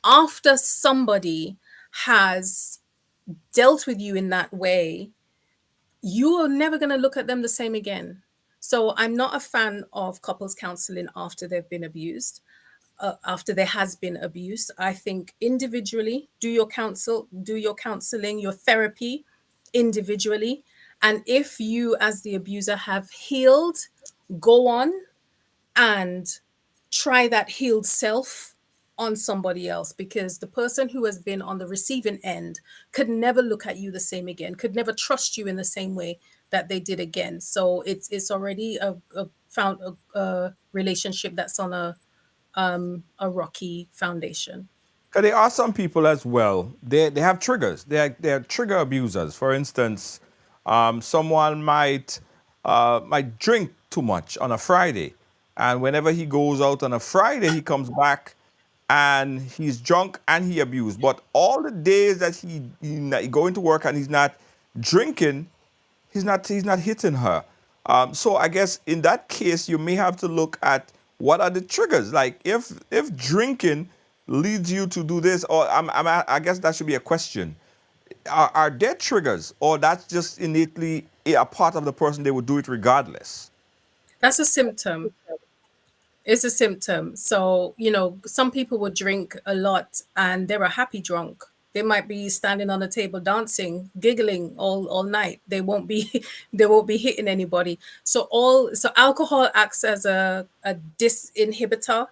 after somebody has dealt with you in that way, you are never going to look at them the same again. So I'm not a fan of couples counseling after they've been abused, after there has been abuse. I think individually, do your counseling, your therapy individually. And if you, as the abuser, have healed, go on and try that healed self on somebody else, because the person who has been on the receiving end could never look at you the same again, could never trust you in the same way that they did again. So it's already a relationship that's on a rocky foundation. 'Cause there are some people as well. They have triggers. They're trigger abusers. For instance, someone might drink too much on a Friday, and whenever he goes out on a Friday, he comes back and he's drunk and he abused. But all the days that he going to work and he's not drinking, he's not hitting her. So I guess in that case, you may have to look at what are the triggers. Like if drinking leads you to do this, or I guess that should be a question. Are there triggers, or that's just innately a part of the person? They would do it regardless. That's a symptom. It's a symptom. So, some people would drink a lot and they're a happy drunk. They might be standing on the table dancing, giggling all night. They won't be they won't be hitting anybody. So alcohol acts as a disinhibitor,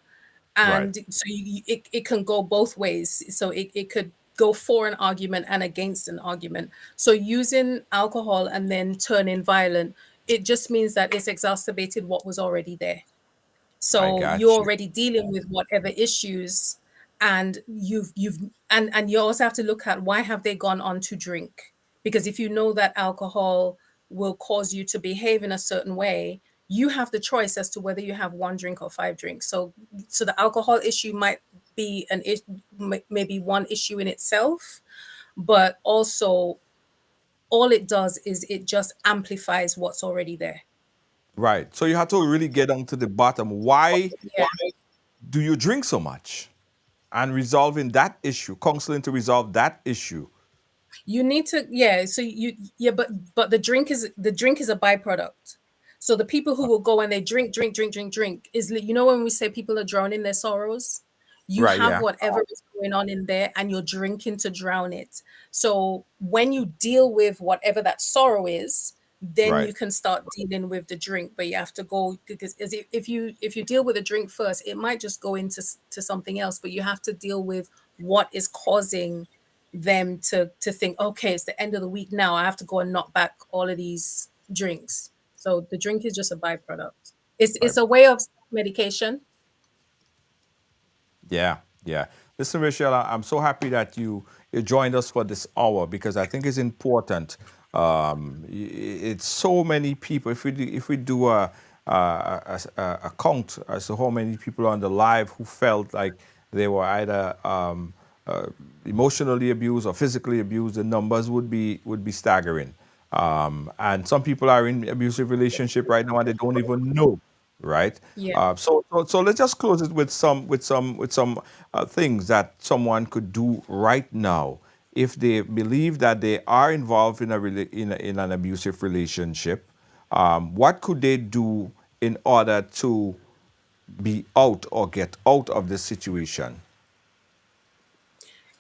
Right. and so it can go both ways. So it could go for an argument and against an argument. So using alcohol and then turning violent, it just means that it's exacerbated what was already there. I So you're got you. already dealing with whatever issues, and you also have to look at why have they gone on to drink? Because if you know that alcohol will cause you to behave in a certain way, you have the choice as to whether you have one drink or five drinks. So the alcohol issue might be maybe one issue in itself, but also all it does is it just amplifies what's already there. Right. So you have to really get down to the bottom. Why Yeah. do you drink so much? And resolving that issue, counseling to resolve that issue. You need to, yeah. So yeah, but the drink is a byproduct. So the people who will go and they drink is when we say people are drowning their sorrows, you Right. have Yeah. whatever is going on in there and you're drinking to drown it. So when you deal with whatever that sorrow is, then Right. you can start dealing with the drink. But you have to go, because if you deal with the drink first, it might just go into to something else. But you have to deal with what is causing them to think, okay, it's the end of the week now. I have to go and knock back all of these drinks. So the drink is just a byproduct. It's Right. a way of medication. Yeah, yeah. Listen, Rachel, I'm so happy that you joined us for this hour because I think it's important. It's so many people. If we do a count as to how many people on the live who felt like they were either uh, emotionally abused or physically abused, the numbers would be staggering. And some people are in abusive relationship right now and they don't even know, right? Yeah. So let's just close it with some things that someone could do right now if they believe that they are involved in an abusive relationship. What could they do in order to be out or get out of this situation?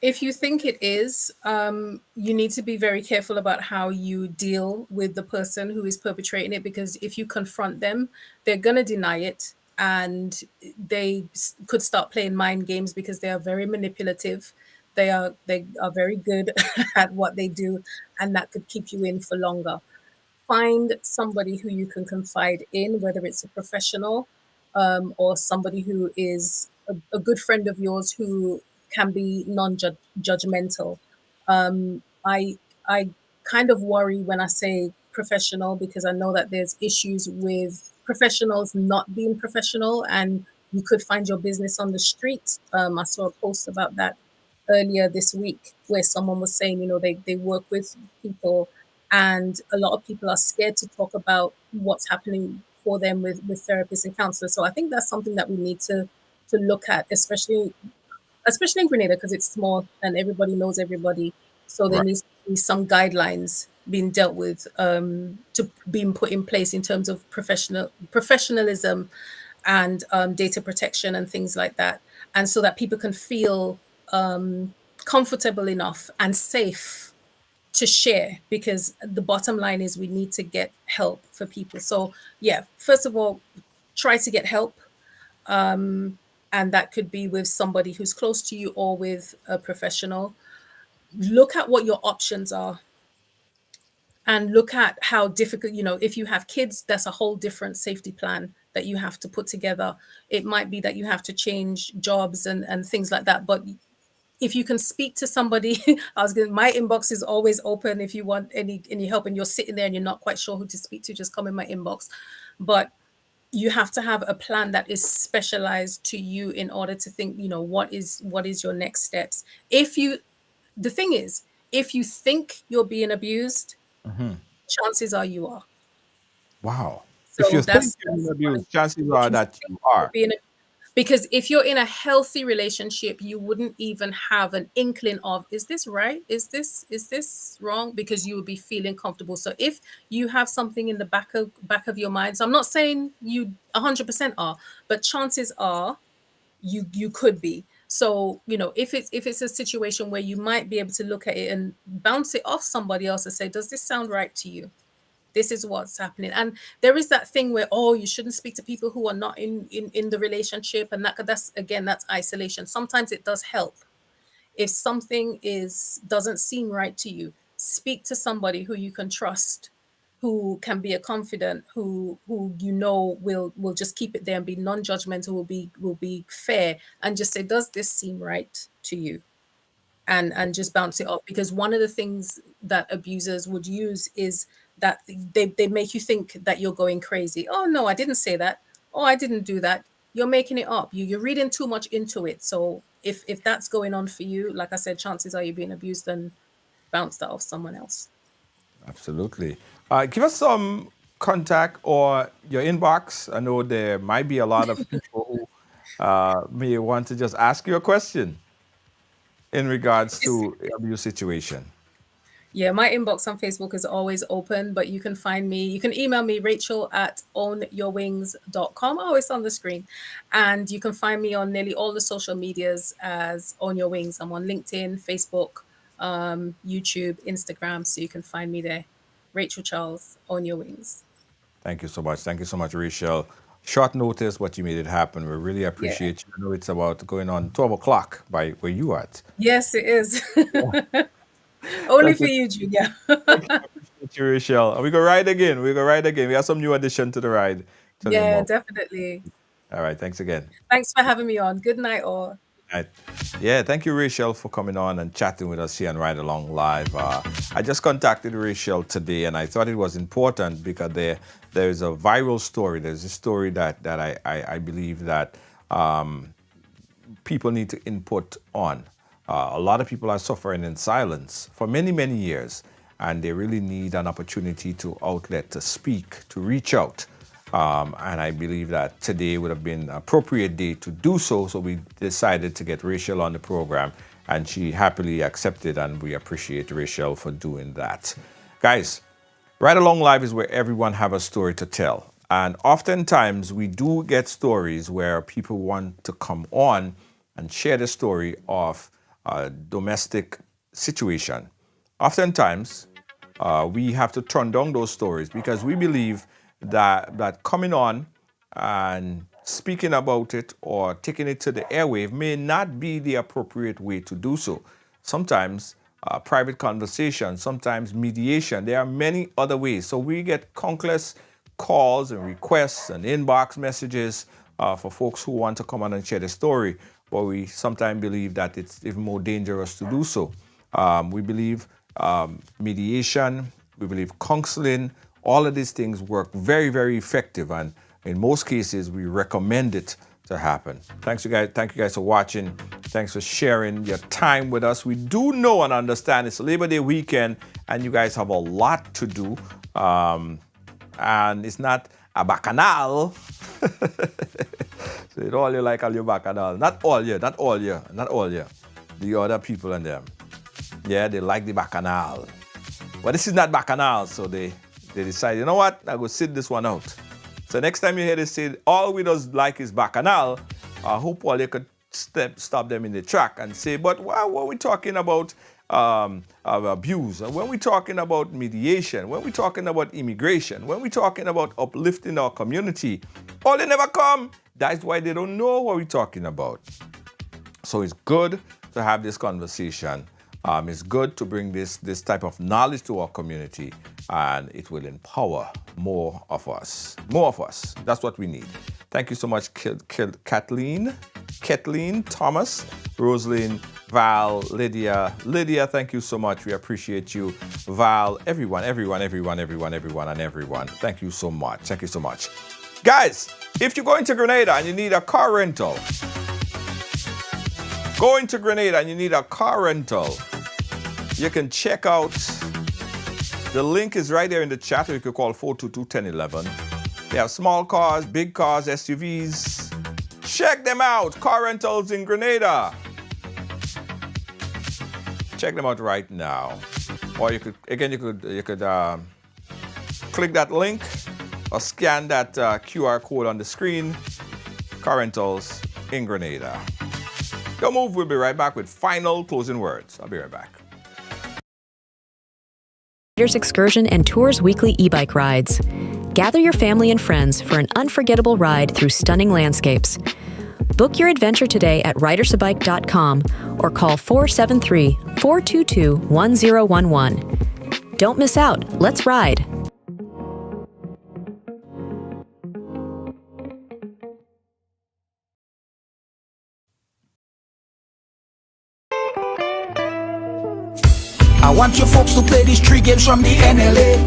If you think it is, you need to be very careful about how you deal with the person who is perpetrating it, because if you confront them, they're going to deny it, and could start playing mind games because they are very manipulative. They are very good at what they do, and that could keep you in for longer. Find somebody who you can confide in, whether it's a professional, or somebody who is a good friend of yours who can be non-judgmental. I kind of worry when I say professional, because I know that there's issues with professionals not being professional, and you could find your business on the street. I saw a post about that earlier this week where someone was saying, they work with people, and a lot of people are scared to talk about what's happening for them with therapists and counselors. So I think that's something that we need to look at, especially in Grenada, because it's small and everybody knows everybody. So there Right. needs to be some guidelines being dealt with, to being put in place in terms of professionalism and data protection and things like that, and so that people can feel comfortable enough and safe to share, because the bottom line is we need to get help for people. So yeah, first of all, try to get help, and that could be with somebody who's close to you or with a professional. Look at what your options are, and look at how difficult, if you have kids, that's a whole different safety plan that you have to put together. It might be that you have to change jobs and things like that. But if you can speak to somebody, my inbox is always open. If you want any help and you're sitting there and you're not quite sure who to speak to, just come in my inbox. But you have to have a plan that is specialized to you in order to think, what is your next steps. The thing is, if you think you're being abused, chances are you are. Wow. If So you think that's you're being one of abused, the things. chances If are you that think you you're are. being, because if you're in a healthy relationship, you wouldn't even have an inkling of, is this right? Is this wrong? Because you would be feeling comfortable. So if you have something in the back of your mind, so I'm not saying you 100% are, but chances are you could be. So if it's a situation where you might be able to look at it and bounce it off somebody else and say, does this sound right to you? This is what's happening. And there is that thing where, oh, you shouldn't speak to people who are not in the relationship, and that's isolation. Sometimes it does help. If something doesn't seem right to you, speak to somebody who you can trust, who can be a confidant, who will just keep it there and be non-judgmental, will be fair, and just say, does this seem right to you? And just bounce it off. Because one of the things that abusers would use is that they make you think that you're going crazy. Oh no, I didn't say that. Oh, I didn't do that. You're making it up. You're reading too much into it. So if that's going on for you, like I said, chances are you're being abused, and bounce that off someone else. Absolutely. Give us some contact or your inbox. I know there might be a lot of people who may want to just ask you a question in regards It's to abuse situation. Yeah, my inbox on Facebook is always open, but you can find me. You can email me, rachel@ownyourwings.com. Oh, it's on the screen. And you can find me on nearly all the social medias as Own Your Wings. I'm on LinkedIn, Facebook, YouTube, Instagram. So you can find me there. Rachel Charles, Own Your Wings. Thank you so much. Thank you so much, Rachel. Short notice, but you made it happen. We really Yeah. appreciate you. I know it's about going on 12 o'clock by where you are at. Yes, it is. Only Thank for you. you, Julia. Thank you. I appreciate you, Rachel. And we go ride again. We go ride again. We have some new addition to the ride. Tell you Yeah, more. definitely. All right. Thanks again. Thanks for having me on. Good night, all. Right. Yeah, thank you, Rachel, for coming on and chatting with us here on Ride Along Live. I just contacted Rachel today, and I thought it was important because there is a viral story. There's a story that I believe that people need to input on. A lot of people are suffering in silence for many, many years, and they really need an opportunity to outlet, to speak, to reach out. And I believe that today would have been an appropriate day to do so. So we decided to get Rachel on the program, and she happily accepted, and we appreciate Rachel for doing that. Guys, Right Along Live is where everyone have a story to tell. And oftentimes we do get stories where people want to come on and share the story of a domestic situation. Oftentimes, we have to turn down those stories because we believe that coming on and speaking about it or taking it to the airwave may not be the appropriate way to do so. Sometimes private conversation, sometimes mediation. There are many other ways. So we get countless calls and requests and inbox messages for folks who want to come on and share the story, but we sometimes believe that it's even more dangerous to do so. We believe mediation, We believe counseling, all of these things work very, very effective. And in most cases, we recommend it to happen. Thank you guys for watching. Thanks for sharing your time with us. We do know and understand it's Labor Day weekend and you guys have a lot to do. And it's not a bacchanal. So all you like all your bacchanal. Not all you. The other people and them. Yeah, they like the bacchanal. But this is not bacchanal, so they decide, you know what, I will sit this one out. So next time you hear this say, all we does like is bacchanal, I hope all you could stop them in the track and say, but why are we talking about abuse? And when we're talking about mediation, when we're talking about immigration, when we're talking about uplifting our community, all they never come. That's why they don't know what we're talking about. So it's good to have this conversation. It's good to bring this type of knowledge to our community, and it will empower more of us. More of us. That's what we need. Thank you so much, Kathleen, Thomas, Rosalind, Val, Lydia. Lydia, thank you so much. We appreciate you. Val, everyone. Thank you so much. Thank you so much. Guys, if you're going to Grenada and you need a car rental, you can check out, the link is right there in the chat, or you can call 422-1011. They have small cars, big cars, SUVs. Check them out, car rentals in Grenada. Check them out right now. Or you could click that link or scan that QR code on the screen, car rentals in Grenada. Don't move, we'll be right back with final closing words. I'll be right back. Excursion and Tours weekly e-bike rides. Gather your family and friends for an unforgettable ride through stunning landscapes. Book your adventure today at ridersabike.com or call 473-422-1011. Don't miss out. Let's ride. I want you folks to play these 3 games from the NLA.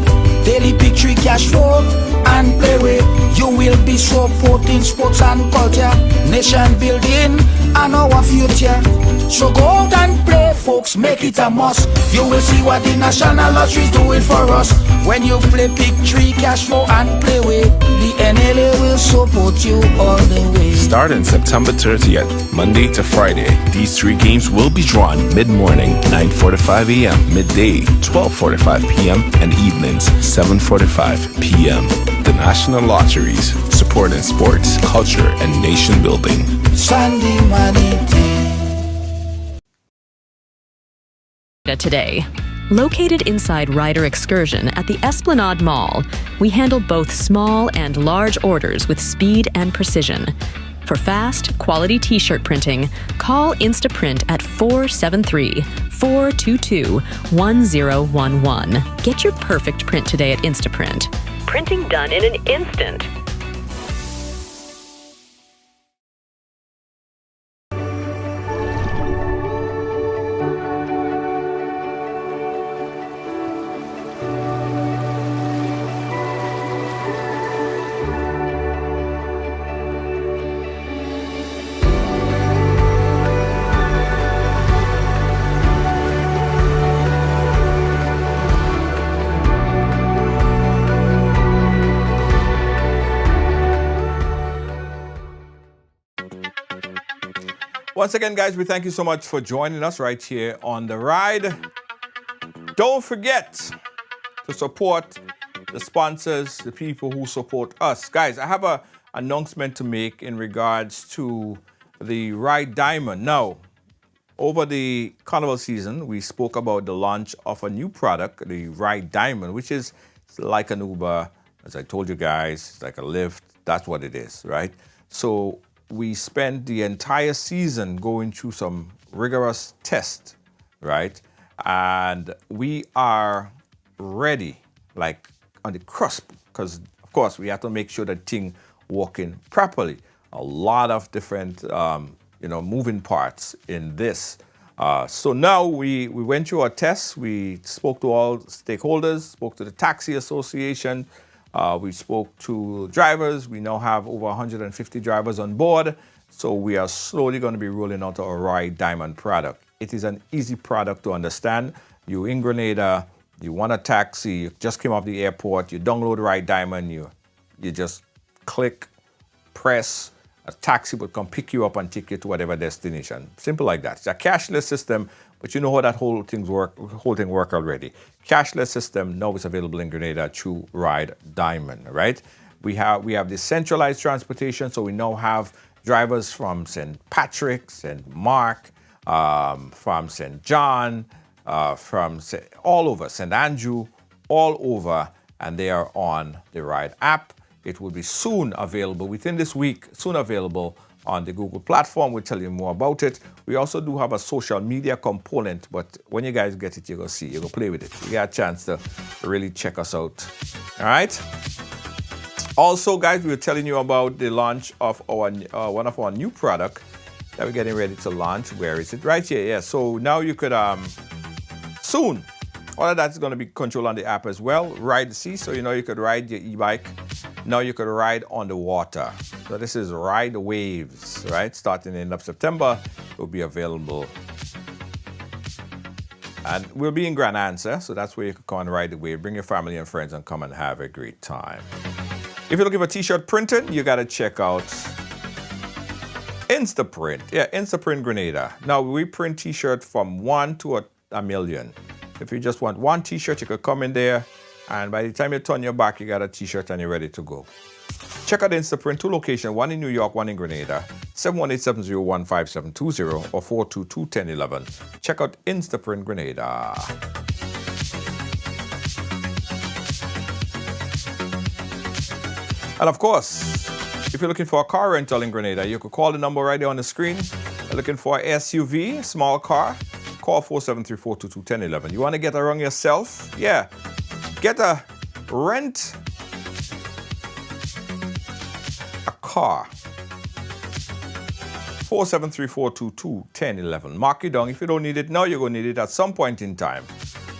Daily pick 3 cash flow and play with. You will be supporting sports and culture, nation building and our future. So go out and play, folks, make it a must. You will see what the National Lottery is doing for us. When you play pick 3 cash flow and play with, the NLA will support you all the way. Starting September 30th, Monday to Friday, these 3 games will be drawn mid-morning, 9:45 a.m., midday, 12:45 p.m., and evenings, 7:45 p.m. The National Lotteries, supporting sports, culture, and nation building. Sunday money day. Today. Located inside Rider Excursion at the Esplanade Mall, we handle both small and large orders with speed and precision. For fast, quality t-shirt printing, call Instaprint at 473-422-1011. Get your perfect print today at Instaprint. Printing done in an instant. Once again, guys, we thank you so much for joining us right here on The Ride. Don't forget to support the sponsors, the people who support us. Guys, I have an announcement to make in regards to the Ride Diamond. Now, over the carnival season, we spoke about the launch of a new product, the Ride Diamond, which is like an Uber. As I told you guys, it's like a Lyft. That's what it is, right? So we spent the entire season going through some rigorous tests, right? And we are ready, like on the cusp, because of course we have to make sure that thing working properly. A lot of different, moving parts in this. So now we went through our tests. We spoke to all stakeholders, spoke to the taxi association. We spoke to drivers. We now have over 150 drivers on board. So we are slowly going to be rolling out our Ride Diamond product. It is an easy product to understand. You in Grenada, you want a taxi, you just came off the airport, you download Ride Diamond, you just click, press, a taxi would come pick you up and take you to whatever destination. Simple like that. It's a cashless system, but you know how that whole thing work already. Cashless system now is available in Grenada through Ride Diamond, right? We have the centralized transportation, so we now have drivers from St. Patrick, St. Mark, from St. John, from all over, St. Andrew, all over, and they are on the Ride app. It will be soon available, within this week, soon available on the Google platform. We'll tell you more about it. We also do have a social media component, but when you guys get it, you're going to see, you're going to play with it. You get a chance to really check us out. All right? Also, guys, we were telling you about the launch of our one of our new product that we're getting ready to launch. Where is it? Right here. Yeah. So now you could soon, all of that's going to be controlled on the app as well. Ride the Sea. So you know you could ride your e-bike. Now you could ride on the water. So this is Ride the Waves, right? Starting in the end of September, it will be available. And we'll be in Grand Anse, so that's where you can come and ride the wave. Bring your family and friends and come and have a great time. If you're looking for t-shirt printing, you got to check out Instaprint. Yeah, Instaprint Grenada. Now, we print t-shirts from 1 to a million. If you just want one t-shirt, you could come in there, and by the time you turn your back, you got a t-shirt and you're ready to go. Check out Instaprint, 2 locations, one in New York, one in Grenada, 718-701-5720 or 422-1011. Check out Instaprint Grenada. And of course, if you're looking for a car rental in Grenada, you could call the number right there on the screen. You're looking for an SUV, small car, call 473-422-1011. You want to get around yourself? Yeah. Rent a car. 473-422-1011. Mark it down. If you don't need it now, you're going to need it at some point in time.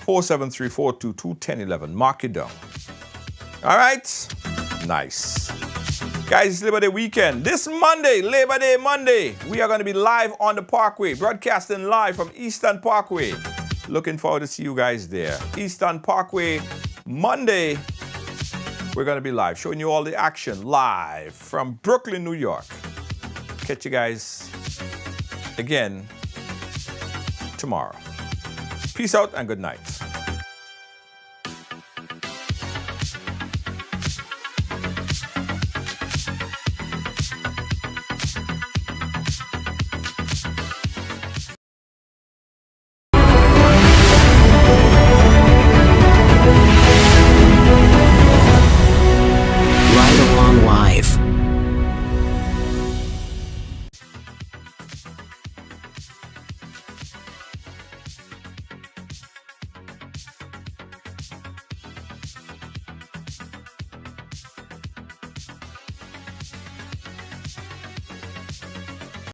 473-422-1011. Mark it down. All right? Nice. Guys, it's Labor Day weekend. This Monday, Labor Day Monday, we are going to be live on the Parkway, broadcasting live from Eastern Parkway. Looking forward to see you guys there. Eastern Parkway, Monday, we're going to be live, showing you all the action live from Brooklyn, New York. Catch you guys again tomorrow. Peace out and good night.